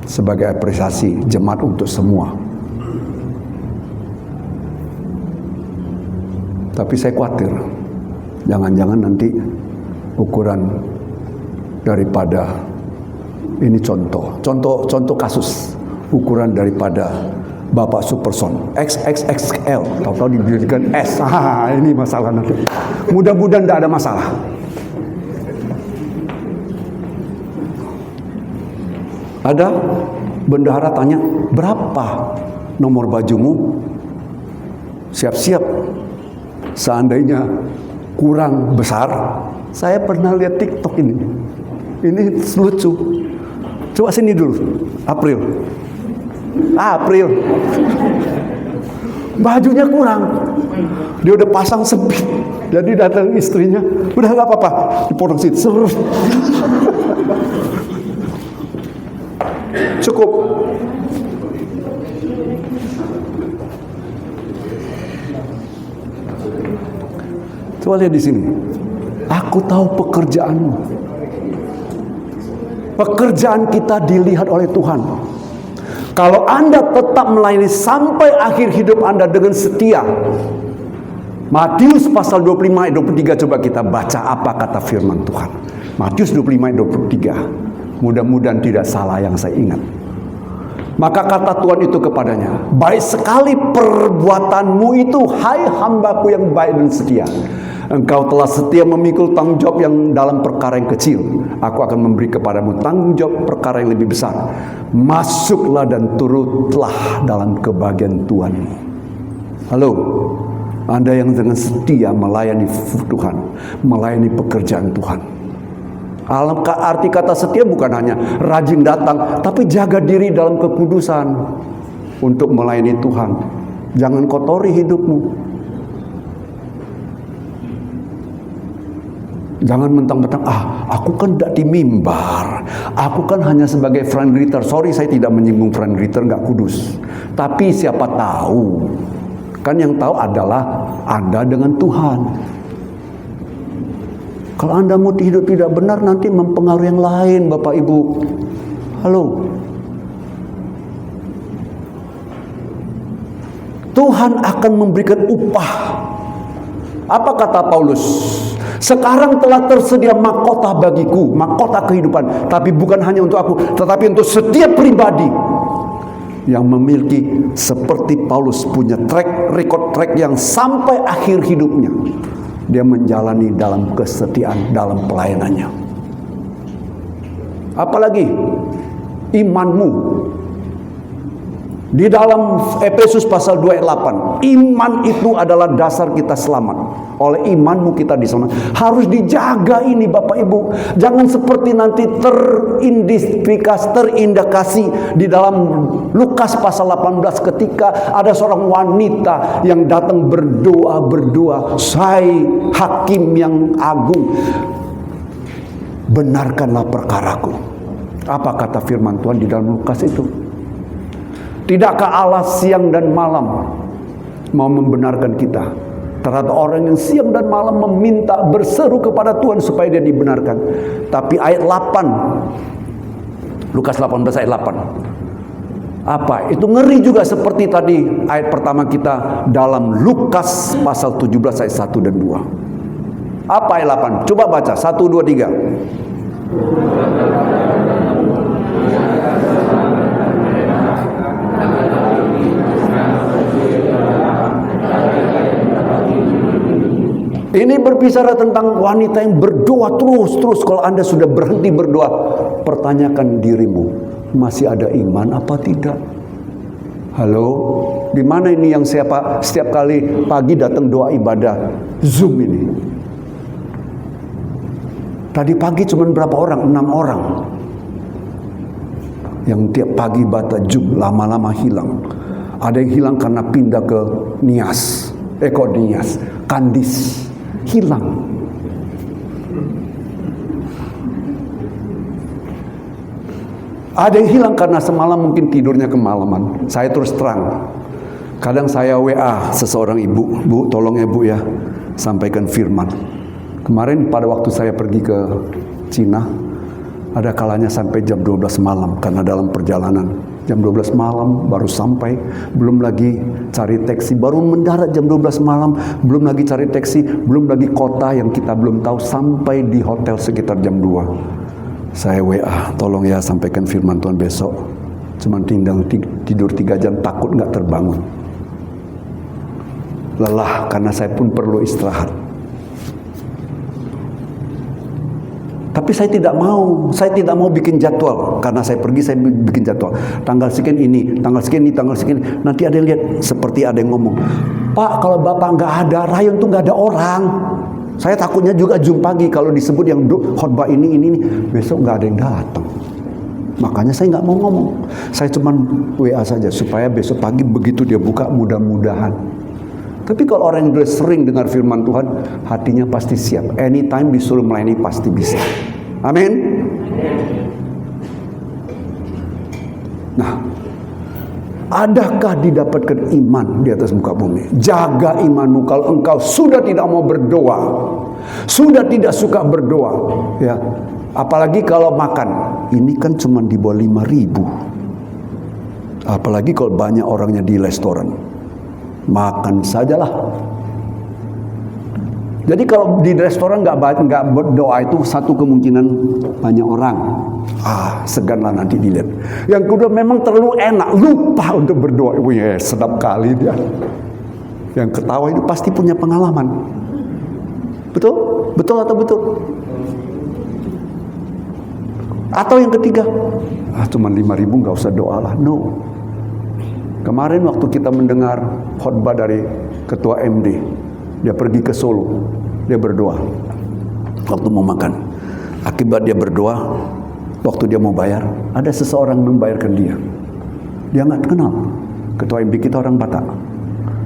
Sebagai apresiasi jemaat untuk semua. Tapi saya khawatir, jangan-jangan nanti ukuran daripada ini contoh kasus, ukuran daripada Bapak Superson XXXL, tahu-tahu diberikan S. Ini masalah nanti. Mudah-mudahan tidak ada masalah. Ada bendahara tanya, berapa nomor bajumu? Siap-siap. Seandainya kurang besar, saya pernah lihat TikTok ini. Ini lucu. Coba sini dulu. April. Bajunya kurang. Dia udah pasang sempit. Jadi datang istrinya, udah nggak apa-apa, dipotong situ. Cukup. Coba lihat di sini. Aku tahu pekerjaanmu. Pekerjaan kita dilihat oleh Tuhan. Kalau Anda tetap melayani sampai akhir hidup Anda dengan setia. Matius pasal 25 ayat 23, coba kita baca apa kata firman Tuhan. Matius 25 ayat 23. Mudah-mudahan tidak salah yang saya ingat. Maka kata Tuhan itu kepadanya, baik sekali perbuatanmu itu, hai hambaku yang baik dan setia. Engkau telah setia memikul tanggung jawab yang dalam perkara yang kecil. Aku akan memberi kepadamu tanggung jawab perkara yang lebih besar. Masuklah dan turutlah dalam kebahagiaan Tuhanmu. Halo, Anda yang dengan setia melayani Tuhan, melayani pekerjaan Tuhan. Arti kata setia bukan hanya rajin datang, tapi jaga diri dalam kekudusan untuk melayani Tuhan. Jangan kotori hidupmu. Jangan mentang-mentang, aku kan tidak di mimbar, aku kan hanya sebagai friend greeter. Sorry, saya tidak menyinggung friend greeter, nggak kudus. Tapi siapa tahu, kan yang tahu adalah Anda dengan Tuhan. Kalau Anda mau hidup tidak benar, nanti mempengaruhi yang lain, Bapak Ibu. Halo. Tuhan akan memberikan upah. Apa kata Paulus? Sekarang telah tersedia mahkota bagiku, mahkota kehidupan. Tapi bukan hanya untuk aku, tetapi untuk setiap pribadi yang memiliki seperti Paulus punya record yang sampai akhir hidupnya. Dia menjalani dalam kesetiaan dalam pelayanannya. Apalagi imanmu. Di dalam Efesus pasal 2 ayat 8, iman itu adalah dasar kita selamat. Oleh imanmu kita diselamatkan. Harus dijaga ini Bapak Ibu. Jangan seperti nanti terindikasi di dalam Lukas pasal 18 ketika ada seorang wanita yang datang berdoa, "Hai hakim yang agung, benarkanlah perkaraku." Apa kata firman Tuhan di dalam Lukas itu? Tidakkah Allah siang dan malam mau membenarkan kita? Terhadap orang yang siang dan malam meminta, berseru kepada Tuhan supaya dia dibenarkan. Tapi ayat 8, Lukas 18 ayat 8. Apa? Itu ngeri juga seperti tadi ayat pertama kita dalam Lukas pasal 17 ayat 1 dan 2. Apa ayat 8? Coba baca, 1, 2, 3. Ini berbicara tentang wanita yang berdoa terus. Kalau Anda sudah berhenti berdoa, pertanyakan dirimu, masih ada iman apa tidak? Halo, di mana ini yang setiap kali pagi datang doa ibadah Zoom ini? Tadi pagi cuma berapa orang? 6 orang. Yang tiap pagi baca Zoom, lama-lama hilang. Ada yang hilang karena pindah ke Nias, Kandis. Hilang. Ada yang hilang karena semalam mungkin tidurnya kemalaman. Saya terus terang, kadang saya WA seseorang ibu, "Bu, tolong ya Bu ya, sampaikan firman." Kemarin pada waktu saya pergi ke Cina, ada kalanya sampai jam 12 malam karena dalam perjalanan. Jam 12 malam baru sampai, belum lagi cari taksi, baru mendarat jam 12 malam, belum lagi cari taksi, belum lagi kota yang kita belum tahu, sampai di hotel sekitar jam 2. Saya WA, "Tolong ya sampaikan firman Tuhan besok." Cuman tinggal tidur 3 jam, takut nggak terbangun. Lelah karena saya pun perlu istirahat. Tapi saya tidak mau bikin jadwal. Karena saya pergi, saya bikin jadwal. Tanggal sekian ini, tanggal sekian ini, tanggal sekian ini. Nanti ada yang lihat, seperti ada yang ngomong, "Pak, kalau Bapak nggak ada, rayon tuh nggak ada orang." Saya takutnya juga Zoom pagi, kalau disebut yang khotbah ini, besok nggak ada yang datang. Makanya saya nggak mau ngomong. Saya cuman WA saja, supaya besok pagi begitu dia buka, mudah-mudahan. Tapi kalau orang yang sudah sering dengar firman Tuhan, hatinya pasti siap. Anytime disuruh melayani pasti bisa. Amin. Nah, adakah didapatkan iman di atas muka bumi? Jaga imanmu. Kalau engkau sudah tidak mau berdoa, sudah tidak suka berdoa, ya. Apalagi kalau makan, ini kan cuma di bawah 5.000. Apalagi kalau banyak orangnya di restoran. Makan sajalah. Jadi kalau di restoran nggak berdoa itu satu kemungkinan banyak orang. Seganlah nanti dilihat. Yang kedua memang terlalu enak, lupa untuk berdoa. Sedap kali dia. Yang ketawa itu pasti punya pengalaman. Betul? Betul atau betul? Atau yang ketiga, cuma 5.000 nggak usah doa lah. No. Kemarin waktu kita mendengar khotbah dari ketua MD, dia pergi ke Solo, dia berdoa waktu mau makan. Akibat dia berdoa, waktu dia mau bayar, ada seseorang membayarkan dia. Dia nggak kenal. Ketua MB kita orang Batak.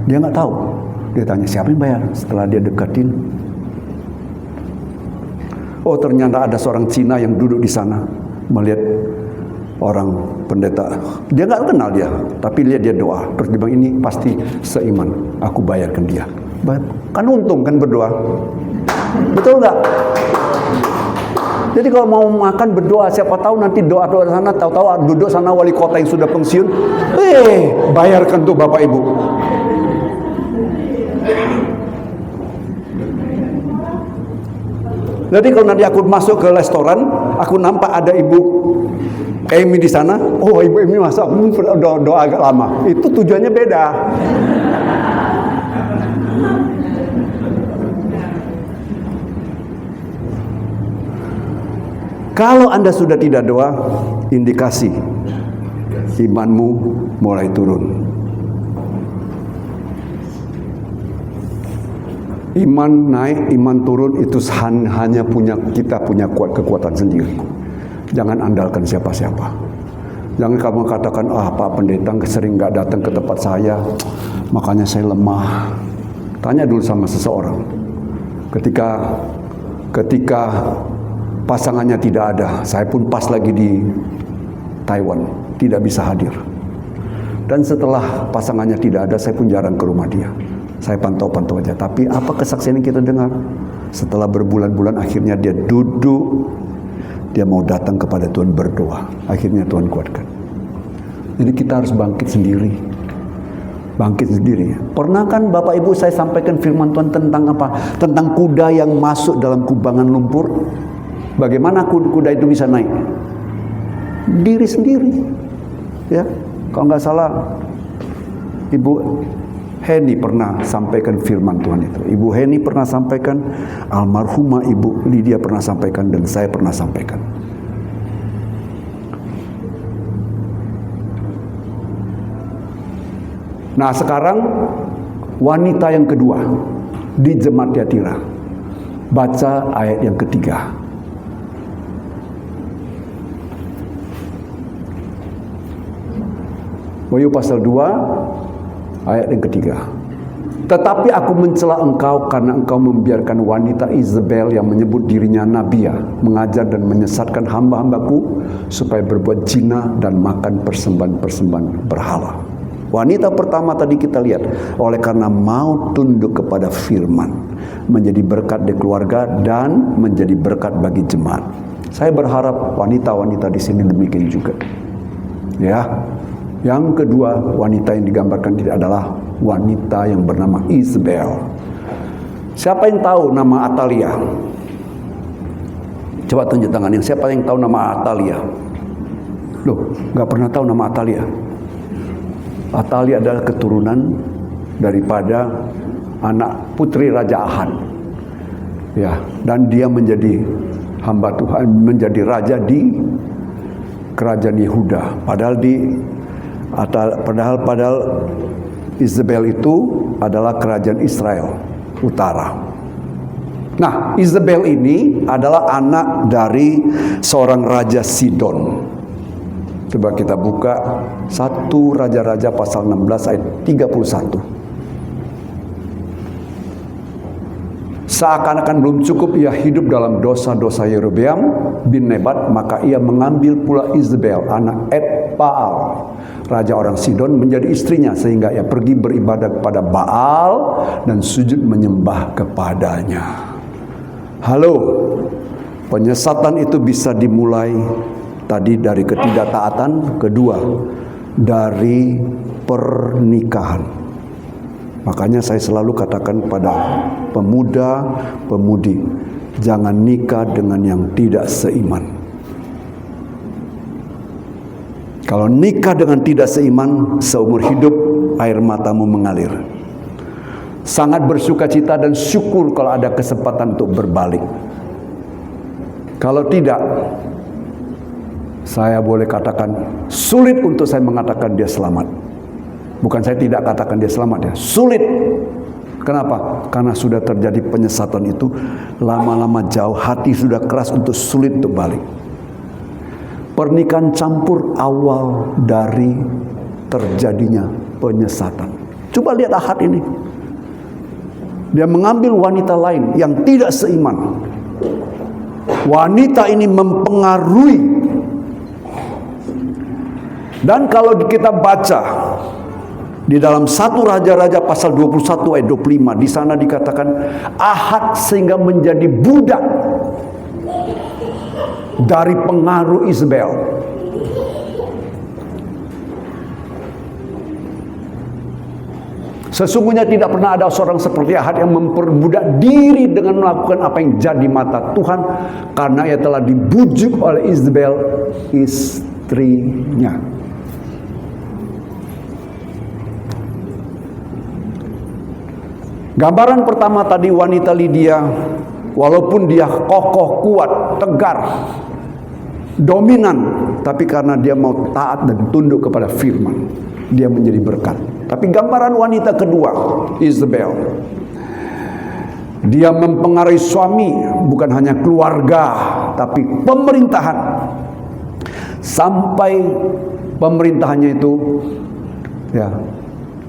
Dia nggak tahu. Dia tanya, siapa yang bayar? Setelah dia dekatin, oh ternyata ada seorang Cina yang duduk di sana melihat orang pendeta. Dia nggak kenal dia, tapi lihat dia doa. Terus dia bilang, ini pasti seiman. Aku bayarkan dia. Kan untung kan berdoa. Betul nggak? Jadi kalau mau makan berdoa, siapa tahu nanti doa-doa sana, tahu-tahu duduk sana wali kota yang sudah pensiun, bayarkan tuh Bapak Ibu. Jadi kalau nanti aku masuk ke restoran, aku nampak ada Ibu Amy di sana, oh Ibu Amy masak, doa agak lama. Itu tujuannya beda. Kalau Anda sudah tidak doa, indikasi imanmu mulai turun. Iman naik, iman turun itu hanya kita punya kekuatan sendiri. Jangan andalkan siapa-siapa. Jangan kamu katakan, Pak pendeta sering nggak datang ke tempat saya, makanya saya lemah. Tanya dulu sama seseorang. Ketika pasangannya tidak ada, saya pun pas lagi di Taiwan, tidak bisa hadir. Dan setelah pasangannya tidak ada, saya pun jarang ke rumah dia. Saya pantau-pantau aja. Tapi apa kesaksian yang kita dengar? Setelah berbulan-bulan akhirnya dia duduk, dia mau datang kepada Tuhan berdoa. Akhirnya Tuhan kuatkan. Jadi kita harus bangkit sendiri. Bangkit sendiri. Pernah kan Bapak Ibu saya sampaikan firman Tuhan tentang apa? Tentang kuda yang masuk dalam kubangan lumpur. Bagaimana kuda itu bisa naik? Diri sendiri. Ya, kalau nggak salah Ibu Heni pernah sampaikan firman Tuhan itu. Ibu Heni pernah sampaikan, almarhumah Ibu Lydia pernah sampaikan, dan saya pernah sampaikan. Nah sekarang wanita yang kedua di Jemaat Tiatira. Baca ayat yang ketiga. Wahyu pasal 2 ayat yang ketiga. Tetapi aku mencela engkau karena engkau membiarkan wanita Isabel yang menyebut dirinya Nabia mengajar dan menyesatkan hamba-hambaku supaya berbuat zina dan makan persembahan-persembahan berhala. Wanita pertama tadi kita lihat, oleh karena mau tunduk kepada firman, menjadi berkat di keluarga dan menjadi berkat bagi jemaat. Saya berharap wanita-wanita di sini demikian juga. Ya. Yang kedua, wanita yang digambarkan tidak adalah wanita yang bernama Isabel. Siapa yang tahu nama Atalia? Coba tunjuk tangannya. Siapa yang tahu nama Atalia? Loh, nggak pernah tahu nama Atalia. Atalia adalah keturunan daripada anak putri Raja Ahab. Ya, dan dia menjadi hamba Tuhan, menjadi raja di kerajaan Yehuda. Padahal Isabel itu adalah kerajaan Israel Utara. Nah, Isabel ini adalah anak dari seorang raja Sidon. Coba kita buka 1 Raja-Raja pasal 16 ayat 31. Seakan-akan belum cukup ia hidup dalam dosa-dosa Yerobeam bin Nebat, maka ia mengambil pula Isabel, anak Etbaal, raja orang Sidon, menjadi istrinya, sehingga ia pergi beribadah kepada Baal dan sujud menyembah kepadanya. Halo, penyesatan itu bisa dimulai tadi dari ketidaktaatan, kedua dari pernikahan. Makanya saya selalu katakan pada pemuda-pemudi, jangan nikah dengan yang tidak seiman. Kalau nikah dengan tidak seiman, seumur hidup air matamu mengalir. Sangat bersukacita dan syukur kalau ada kesempatan untuk berbalik. Kalau tidak, saya boleh katakan sulit untuk saya mengatakan dia selamat. Bukan saya tidak katakan dia selamat ya, sulit. Kenapa? Karena sudah terjadi penyesatan itu, lama-lama jauh hati sudah keras untuk sulit untuk balik. Pernikahan campur awal dari terjadinya penyesatan. Coba lihat Ahad ini. Dia mengambil wanita lain yang tidak seiman. Wanita ini mempengaruhi. Dan kalau kita baca di dalam 1 Raja-Raja pasal 21 ayat 25, di sana dikatakan Ahad sehingga menjadi budak dari pengaruh Isabel. Sesungguhnya tidak pernah ada seorang seperti Ahad yang memperbudak diri dengan melakukan apa yang jadi mata Tuhan, karena ia telah dibujuk oleh Isabel, istrinya. Gambaran pertama tadi wanita Lydia, walaupun dia kokoh, kuat, tegar, dominan, tapi karena dia mau taat dan tunduk kepada firman, dia menjadi berkat. Tapi gambaran wanita kedua, Isabel, dia mempengaruhi suami, bukan hanya keluarga, tapi pemerintahan. Sampai pemerintahannya itu, ya,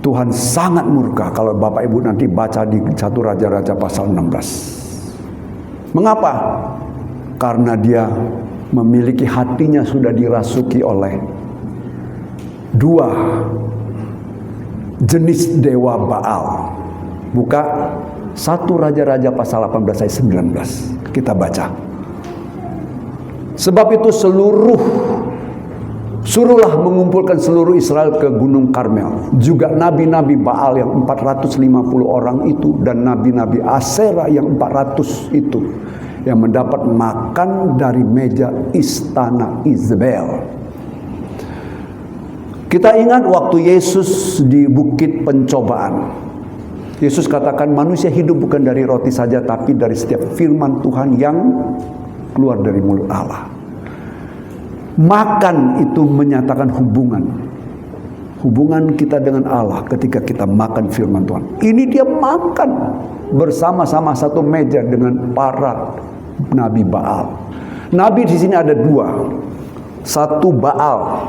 Tuhan sangat murka. Kalau Bapak Ibu nanti baca di 1 Raja-Raja pasal 16. Mengapa? Karena dia memiliki hatinya sudah dirasuki oleh dua jenis dewa Baal. Buka 1 Raja-Raja pasal 18 ayat 19. Kita baca. Sebab itu suruhlah mengumpulkan seluruh Israel ke Gunung Karmel. Juga nabi-nabi Baal yang 450 orang itu, dan nabi-nabi Aserah yang 400 itu, yang mendapat makan dari meja istana Isabel. Kita ingat waktu Yesus di bukit pencobaan. Yesus katakan manusia hidup bukan dari roti saja, tapi dari setiap firman Tuhan yang keluar dari mulut Allah. Makan itu menyatakan hubungan kita dengan Allah ketika kita makan firman Tuhan. Ini dia makan bersama-sama satu meja dengan para nabi Baal. Nabi di sini ada dua. Satu Baal.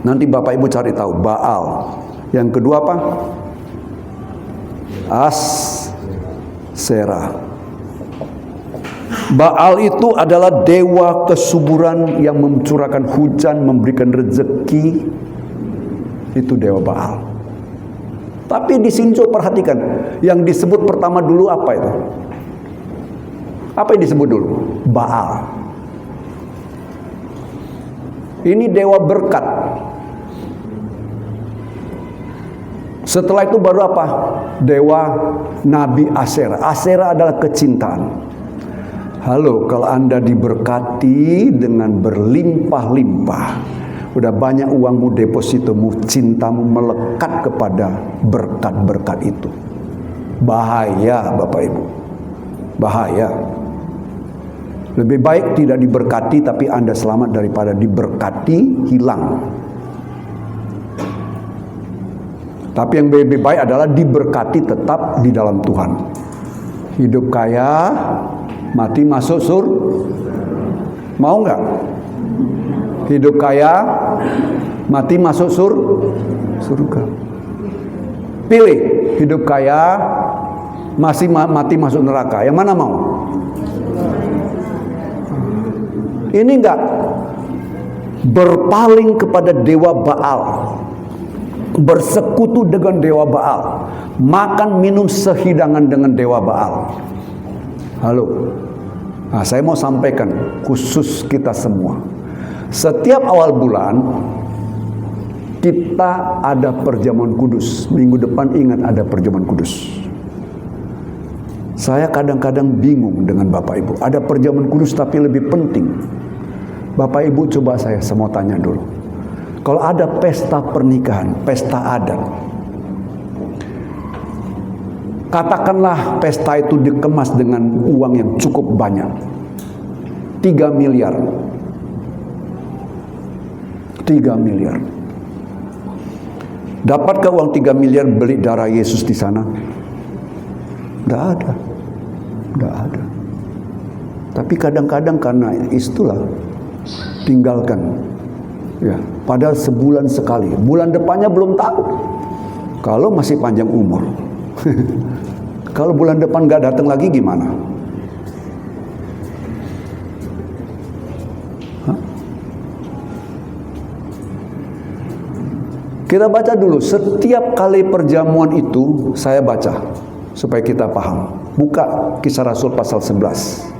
Nanti Bapak Ibu cari tahu Baal. Yang kedua apa? Aserah. Baal itu adalah dewa kesuburan yang mencurahkan hujan, memberikan rezeki. Itu dewa Baal. Tapi di sini coba perhatikan, yang disebut pertama dulu apa itu? Apa yang disebut dulu? Baal. Ini dewa berkat. Setelah itu baru apa? Dewa Nabi Aserah. Aserah adalah kecintaan. Halo, kalau Anda diberkati dengan berlimpah-limpah, udah banyak uangmu, depositomu, cintamu melekat kepada berkat-berkat itu. Bahaya Bapak Ibu. Bahaya. Lebih baik tidak diberkati tapi Anda selamat daripada diberkati hilang. Tapi yang lebih baik adalah diberkati tetap di dalam Tuhan. Hidup kaya, mati masuk mau nggak? Hidup kaya, mati masuk surga. Pilih hidup kaya, mati masuk neraka. Yang mana mau? Ini enggak berpaling kepada dewa Baal, bersekutu dengan dewa Baal, makan minum sehidangan dengan dewa Baal. Halo. Nah, saya mau sampaikan khusus kita semua. Setiap awal bulan kita ada perjamuan kudus. Minggu depan ingat ada perjamuan kudus. Saya kadang-kadang bingung dengan Bapak Ibu. Ada perjamuan kudus tapi lebih penting. Bapak Ibu coba saya mau tanya dulu. Kalau ada pesta pernikahan, pesta adat, katakanlah pesta itu dikemas dengan uang yang cukup banyak. 3 miliar. 3 miliar. Dapatkah uang 3 miliar beli darah Yesus di sana? Tidak ada. Tidak ada. Tapi kadang-kadang karena itulah tinggalkan. Ya, padahal sebulan sekali. Bulan depannya belum tahu. Kalau masih panjang umur. Kalau bulan depan gak datang lagi gimana? Hah? Kita baca dulu. Setiap kali perjamuan itu saya baca supaya kita paham. Buka Kisah Rasul pasal 11.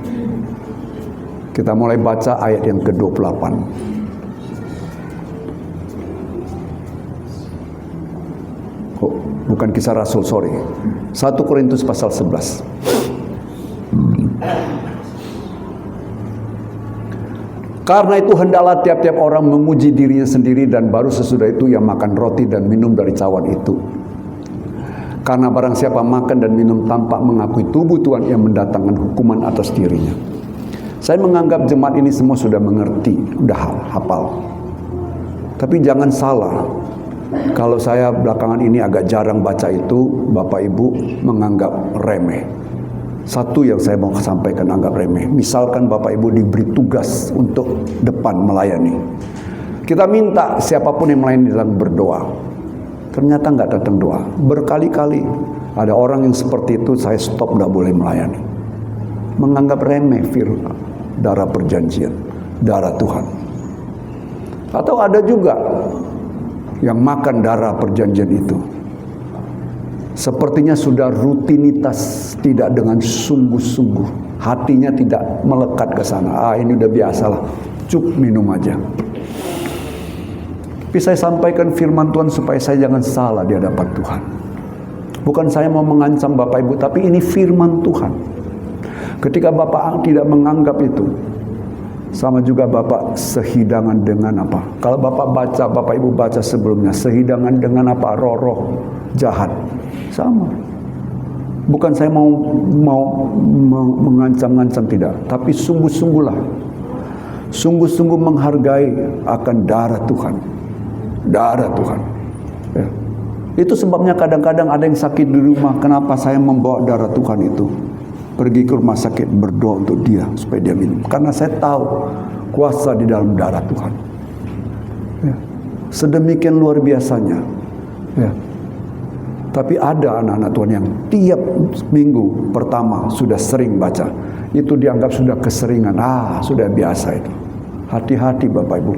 Kita mulai baca ayat yang ke-28. Bukan Kisah Rasul, sorry. 1 Korintus pasal 11. Karena itu hendaklah tiap-tiap orang memuji dirinya sendiri, dan baru sesudah itu ia makan roti dan minum dari cawan itu. Karena barang siapa makan dan minum tanpa mengakui tubuh Tuhan, ia mendatangkan hukuman atas dirinya. Saya menganggap jemaat ini semua sudah mengerti, sudah hafal. Tapi jangan salah. Kalau saya belakangan ini agak jarang baca itu, Bapak Ibu menganggap remeh. Satu yang saya mau sampaikan anggap remeh. Misalkan Bapak Ibu diberi tugas untuk depan melayani. Kita minta siapapun yang melayani dalam berdoa. Ternyata nggak datang doa. Berkali-kali ada orang yang seperti itu, saya stop, nggak boleh melayani. Menganggap remeh firman, darah perjanjian, darah Tuhan. Atau ada juga yang makan darah perjanjian itu, sepertinya sudah rutinitas, tidak dengan sungguh-sungguh, hatinya tidak melekat ke sana. Ini udah biasalah, cuk minum aja. Tapi saya sampaikan firman Tuhan supaya saya jangan salah di hadapan Tuhan. Bukan saya mau mengancam Bapak Ibu, tapi ini firman Tuhan. Ketika Bapak tidak menganggap itu, sama juga Bapak sehidangan dengan apa? Kalau Bapak baca, Bapak Ibu baca sebelumnya, sehidangan dengan apa? Roh-roh jahat. Sama. Bukan saya mau mengancam-ngancam, tidak. Tapi sungguh-sungguhlah. Sungguh-sungguh menghargai akan darah Tuhan. Darah Tuhan. Ya. Itu sebabnya kadang-kadang ada yang sakit di rumah. Kenapa saya membawa darah Tuhan itu? Pergi ke rumah sakit, berdoa untuk dia supaya dia minum. Karena saya tahu kuasa di dalam darah Tuhan. Ya. Sedemikian luar biasanya. Ya. Tapi ada anak-anak Tuhan yang tiap minggu pertama sudah sering baca. Itu dianggap sudah keseringan. Sudah biasa itu. Hati-hati Bapak Ibu.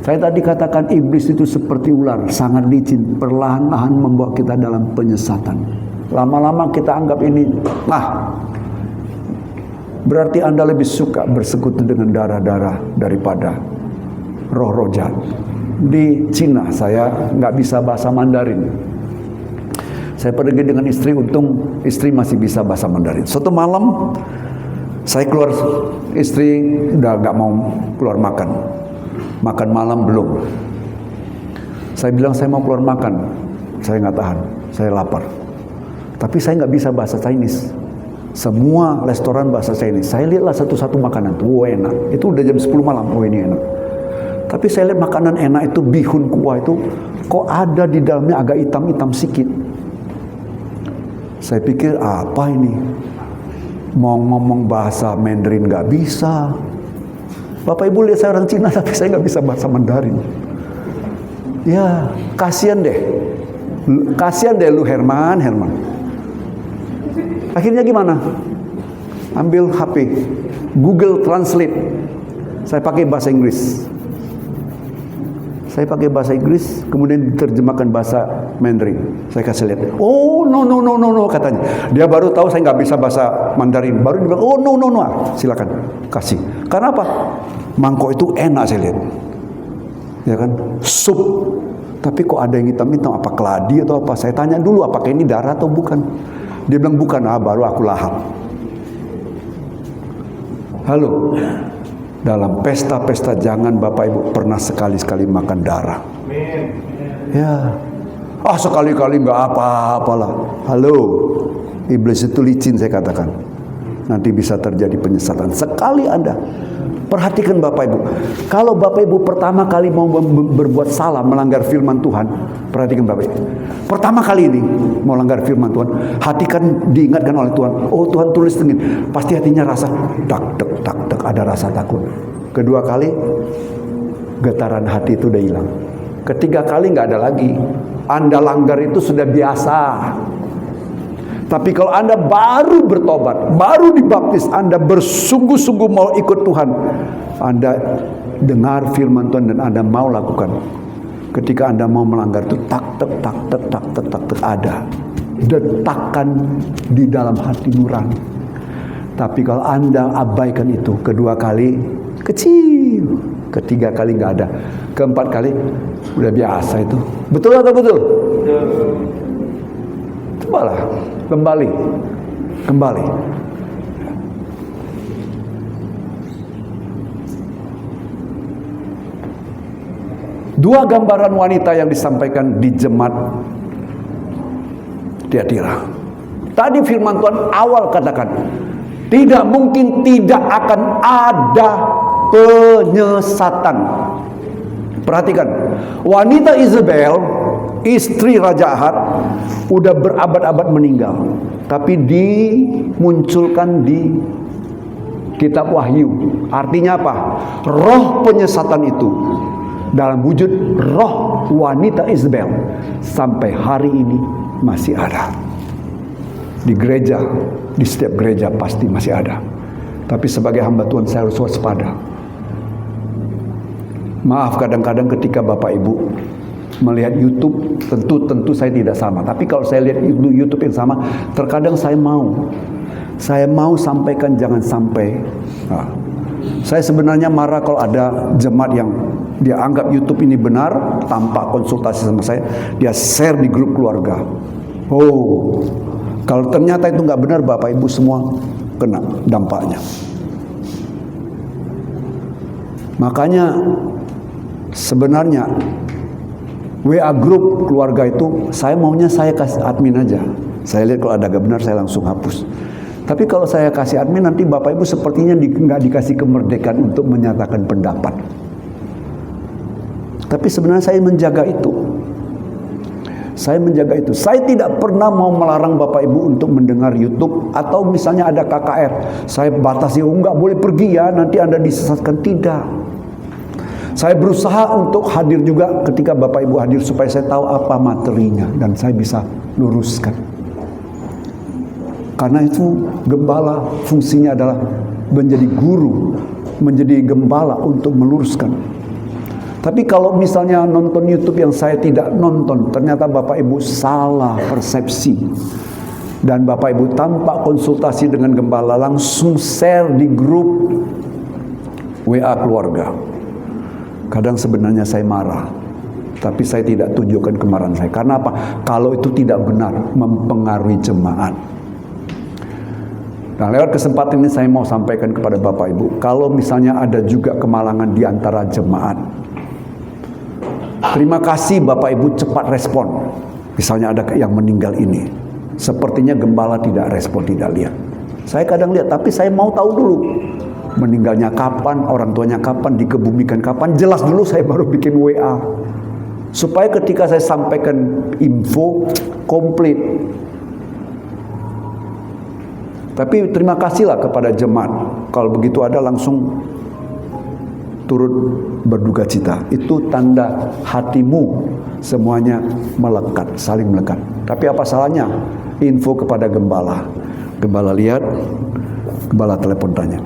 Saya tadi katakan iblis itu seperti ular, sangat licin, perlahan-lahan membawa kita dalam penyesatan. Lama-lama kita anggap ini, berarti Anda lebih suka bersekutu dengan darah-darah daripada roh-roh jahat. Di Cina saya nggak bisa bahasa Mandarin. Saya pergi dengan istri, untung istri masih bisa bahasa Mandarin. Suatu malam saya keluar, istri udah nggak mau keluar makan malam belum. Saya bilang saya mau keluar makan, saya nggak tahan, saya lapar. Tapi saya nggak bisa bahasa Chinese. Semua restoran bahasa Chinese. Saya lihatlah satu-satu makanan tuh, enak. Itu udah jam 10 malam, ini enak. Tapi saya lihat makanan enak itu, bihun kuah itu, kok ada di dalamnya agak hitam-hitam sedikit. Saya pikir apa ini? Mau ngomong bahasa Mandarin nggak bisa. Bapak Ibu lihat saya orang Cina, tapi saya nggak bisa bahasa Mandarin. Ya, kasihan deh lu Herman. Akhirnya gimana? Ambil HP, Google Translate. Saya pakai bahasa Inggris. Kemudian diterjemahkan bahasa Mandarin. Saya kasih lihat. Oh, no, katanya. Dia baru tahu saya nggak bisa bahasa Mandarin. Baru dia bilang, oh, no. Silakan, kasih. Karena apa? Mangkok itu enak saya lihat. Ya kan? Sup. Tapi kok ada yang hitam-hitam, apa keladi atau apa? Saya tanya dulu, apakah ini darah atau bukan? Dia bilang bukan, baru aku lahap. Halo, dalam pesta-pesta jangan Bapak Ibu pernah sekali-sekali makan darah. Ya, sekali-kali nggak apa-apalah. Halo, iblis itu licin saya katakan. Nanti bisa terjadi penyesatan. Sekali Anda Perhatikan Bapak Ibu. Kalau Bapak Ibu pertama kali mau berbuat salah, melanggar firman Tuhan, perhatikan Bapak Ibu. Pertama kali ini mau melanggar firman Tuhan, hati kan diingatkan oleh Tuhan. Oh, Tuhan tulis ini. Pasti hatinya rasa tak tak ada rasa takut. Kedua kali getaran hati itu udah hilang. Ketiga kali nggak ada lagi. Anda langgar itu sudah biasa. Tapi kalau Anda baru bertobat, baru dibaptis, Anda bersungguh-sungguh mau ikut Tuhan, Anda dengar firman Tuhan dan Anda mau lakukan. Ketika Anda mau melanggar itu tak ada detakan di dalam hati nurani. Tapi kalau Anda abaikan itu, kedua kali kecil, ketiga kali nggak ada, keempat kali udah biasa itu. Betul atau betul? Cobalah kembali. Dua gambaran wanita yang disampaikan di jemaat Tiatira. Tadi firman Tuhan awal katakan, tidak mungkin tidak akan ada penyesatan. Perhatikan, wanita Isabel, istri Raja Ahab, udah berabad-abad meninggal, tapi dimunculkan di kitab Wahyu. Artinya apa? Roh penyesatan itu dalam wujud roh wanita Isabel sampai hari ini masih ada. Di gereja, di setiap gereja pasti masih ada. Tapi sebagai hamba Tuhan saya harus waspada. Maaf, kadang-kadang ketika Bapak Ibu melihat YouTube, tentu saya tidak sama. Tapi kalau saya lihat YouTube yang sama, terkadang saya mau sampaikan jangan sampai. Nah, saya sebenarnya marah kalau ada jemaat yang dia anggap YouTube ini benar tanpa konsultasi sama saya, dia share di grup keluarga. Oh, kalau ternyata itu nggak benar, Bapak Ibu semua kena dampaknya. Makanya sebenarnya WA grup keluarga itu saya maunya saya kasih admin aja. Saya lihat kalau ada gak benar saya langsung hapus. Tapi kalau saya kasih admin, nanti Bapak Ibu sepertinya nggak dikasih kemerdekaan untuk menyatakan pendapat. Tapi sebenarnya saya menjaga itu. Saya tidak pernah mau melarang Bapak Ibu untuk mendengar YouTube, atau misalnya ada KKR, saya batasi, nggak boleh pergi ya, nanti Anda disesatkan. Tidak. Saya berusaha untuk hadir juga ketika Bapak Ibu hadir, supaya saya tahu apa materinya dan saya bisa luruskan. Karena itu gembala fungsinya adalah menjadi guru, menjadi gembala untuk meluruskan. Tapi kalau misalnya nonton YouTube yang saya tidak nonton, ternyata Bapak Ibu salah persepsi, dan Bapak Ibu tanpa konsultasi dengan gembala langsung share di grup WA keluarga. Kadang sebenarnya saya marah, tapi saya tidak tunjukkan kemarahan saya. Karena apa? Kalau itu tidak benar, mempengaruhi jemaat. Nah, lewat kesempatan ini saya mau sampaikan kepada Bapak Ibu, kalau misalnya ada juga kemalangan di antara jemaat, terima kasih Bapak Ibu cepat respon. Misalnya ada yang meninggal ini, sepertinya gembala tidak respon, tidak lihat. Saya kadang lihat, tapi saya mau tahu dulu meninggalnya kapan, orang tuanya kapan, dikebumikan kapan, jelas dulu saya baru bikin WA. Supaya ketika saya sampaikan info komplit. Tapi terima kasihlah kepada jemaat, kalau begitu ada langsung turut berduka cita. Itu tanda hatimu semuanya melekat, saling melekat. Tapi apa salahnya info kepada gembala? Gembala lihat, gembala telepon tanya,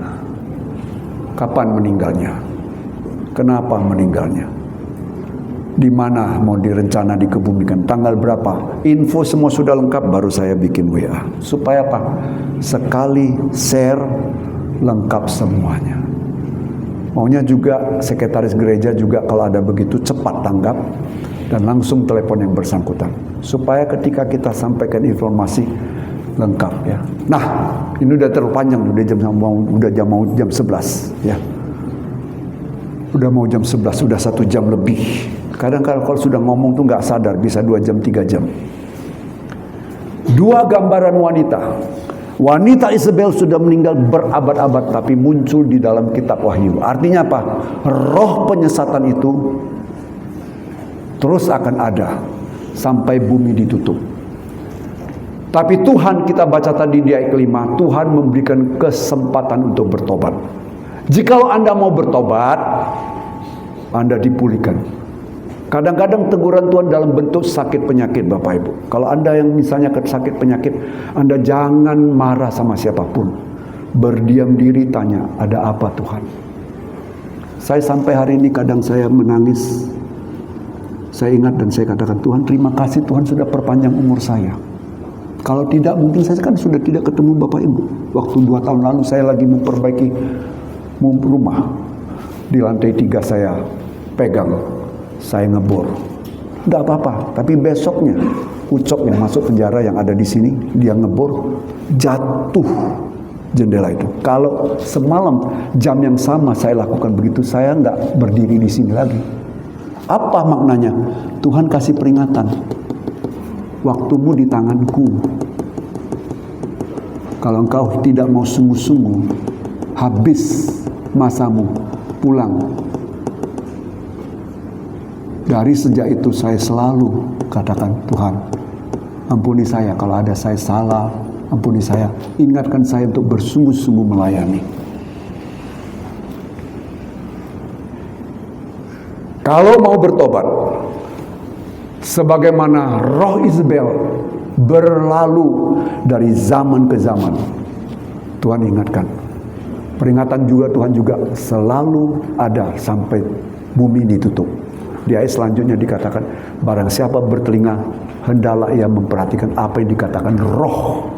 kapan meninggalnya? Kenapa meninggalnya? Di mana mau direncana dikebumikan? Tanggal berapa? Info semua sudah lengkap, baru saya bikin WA. Supaya apa? Sekali share lengkap semuanya. Maunya juga sekretaris gereja juga kalau ada begitu cepat tanggap dan langsung telepon yang bersangkutan. Supaya ketika kita sampaikan informasi lengkap ya. Nah, ini udah terlalu panjang, udah mau jam 11 ya. Udah mau jam 11, sudah 1 jam lebih. Kadang-kadang kalau sudah ngomong tuh nggak sadar, bisa 2 jam, 3 jam. Dua gambaran wanita. Wanita Isabel sudah meninggal berabad-abad, tapi muncul di dalam kitab Wahyu. Artinya apa? Roh penyesatan itu terus akan ada sampai bumi ditutup. Tapi Tuhan, kita baca tadi di ayat kelima, Tuhan memberikan kesempatan untuk bertobat. Jikalau Anda mau bertobat, Anda dipulihkan. Kadang-kadang teguran Tuhan dalam bentuk sakit penyakit, Bapak Ibu. Kalau Anda yang misalnya sakit penyakit, Anda jangan marah sama siapapun. Berdiam diri, tanya, ada apa Tuhan? Saya sampai hari ini kadang saya menangis. Saya ingat dan saya katakan, Tuhan terima kasih Tuhan sudah perpanjang umur saya. Kalau tidak, mungkin saya kan sudah tidak ketemu Bapak Ibu. Waktu 2 tahun lalu saya lagi memperbaiki rumah. Di lantai 3 saya pegang, saya ngebor. Tidak apa-apa, tapi besoknya Ucok yang masuk penjara yang ada di sini, dia ngebor, jatuh jendela itu. Kalau semalam jam yang sama saya lakukan begitu, saya nggak berdiri di sini lagi. Apa maknanya? Tuhan kasih peringatan. Waktumu di tanganku. Kalau engkau tidak mau sungguh-sungguh, habis masamu, pulang. Dari sejak itu saya selalu katakan, Tuhan, ampuni saya kalau ada saya salah, ampuni saya. Ingatkan saya untuk bersungguh-sungguh melayani. Kalau mau bertobat, sebagaimana roh Isabel berlalu dari zaman ke zaman, Tuhan ingatkan. Peringatan juga Tuhan juga selalu ada sampai bumi ditutup. Di ayat selanjutnya dikatakan, barang siapa bertelinga, hendaklah ia memperhatikan apa yang dikatakan roh.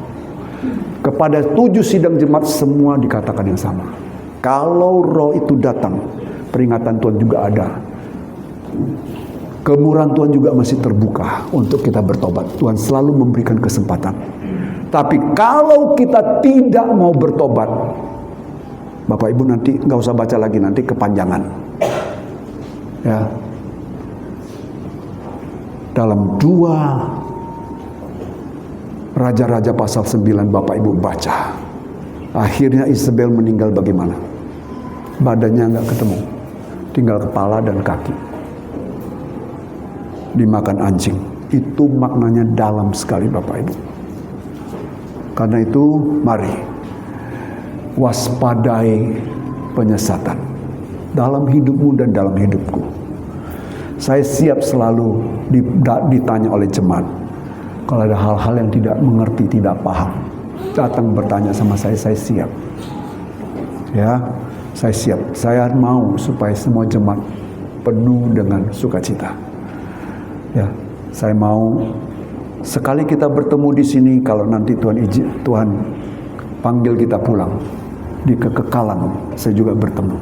Kepada 7 sidang jemaat semua dikatakan yang sama. Kalau roh itu datang, peringatan Tuhan juga ada. Kemurahan Tuhan juga masih terbuka untuk kita bertobat. Tuhan selalu memberikan kesempatan. Tapi kalau kita tidak mau bertobat, Bapak Ibu nanti nggak usah baca lagi, nanti kepanjangan. Ya. Dalam 2 Raja-Raja pasal 9 Bapak Ibu baca. Akhirnya Isabel meninggal bagaimana? Badannya nggak ketemu. Tinggal kepala dan kaki. Dimakan anjing. Itu maknanya dalam sekali Bapak Ibu. Karena itu mari waspadai penyesatan dalam hidupmu dan dalam hidupku. Saya siap selalu ditanya oleh jemaat. Kalau ada hal-hal yang tidak mengerti, tidak paham, datang bertanya sama saya siap. Ya, saya siap. Saya mau supaya semua jemaat penuh dengan sukacita. Ya, saya mau sekali kita bertemu di sini, kalau nanti Tuhan panggil kita pulang di kekekalan, saya juga bertemu.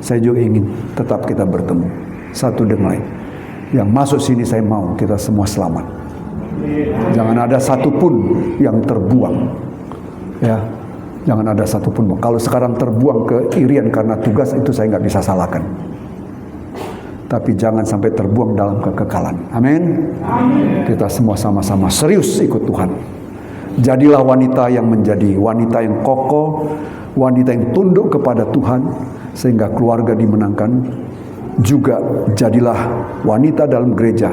Saya juga ingin tetap kita bertemu satu dengan lain. Yang masuk sini saya mau kita semua selamat. Jangan ada satupun yang terbuang. Ya, jangan ada satupun. Kalau sekarang terbuang ke irian karena tugas, itu saya nggak bisa salahkan. Tapi jangan sampai terbuang dalam kekekalan. Amin. Kita semua sama-sama serius ikut Tuhan. Jadilah wanita yang menjadi wanita yang kokoh, wanita yang tunduk kepada Tuhan, sehingga keluarga dimenangkan. Juga jadilah wanita dalam gereja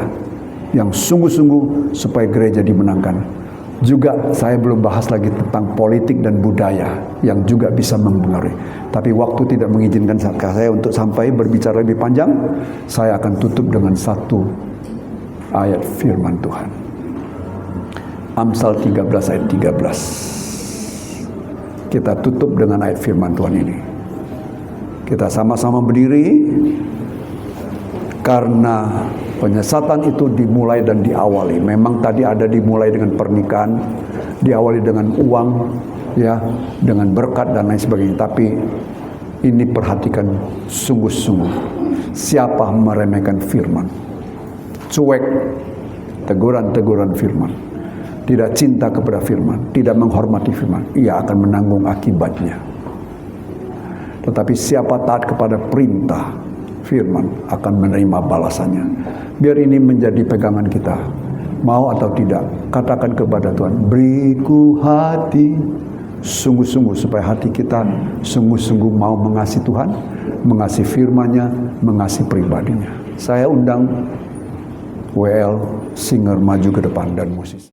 yang sungguh-sungguh supaya gereja dimenangkan. Juga saya belum bahas lagi tentang politik dan budaya yang juga bisa mempengaruhi. Tapi waktu tidak mengizinkan saya untuk sampai berbicara lebih panjang. Saya akan tutup dengan satu ayat firman Tuhan. Amsal 13 ayat 13. Kita tutup dengan ayat firman Tuhan ini. Kita sama-sama berdiri. Karena penyesatan itu dimulai dan diawali. Memang tadi ada dimulai dengan pernikahan, diawali dengan uang, ya, dengan berkat dan lain sebagainya. Tapi ini perhatikan sungguh-sungguh. Siapa meremehkan firman, cuek teguran-teguran firman, tidak cinta kepada firman, tidak menghormati firman, ia akan menanggung akibatnya. Tetapi siapa taat kepada perintah firman akan menerima balasannya. Biar ini menjadi pegangan kita. Mau atau tidak, katakan kepada Tuhan, beriku hati sungguh-sungguh, supaya hati kita sungguh-sungguh mau mengasihi Tuhan, mengasihi firman-Nya, mengasihi pribadinya. Saya undang WL Singer maju ke depan dan musisi.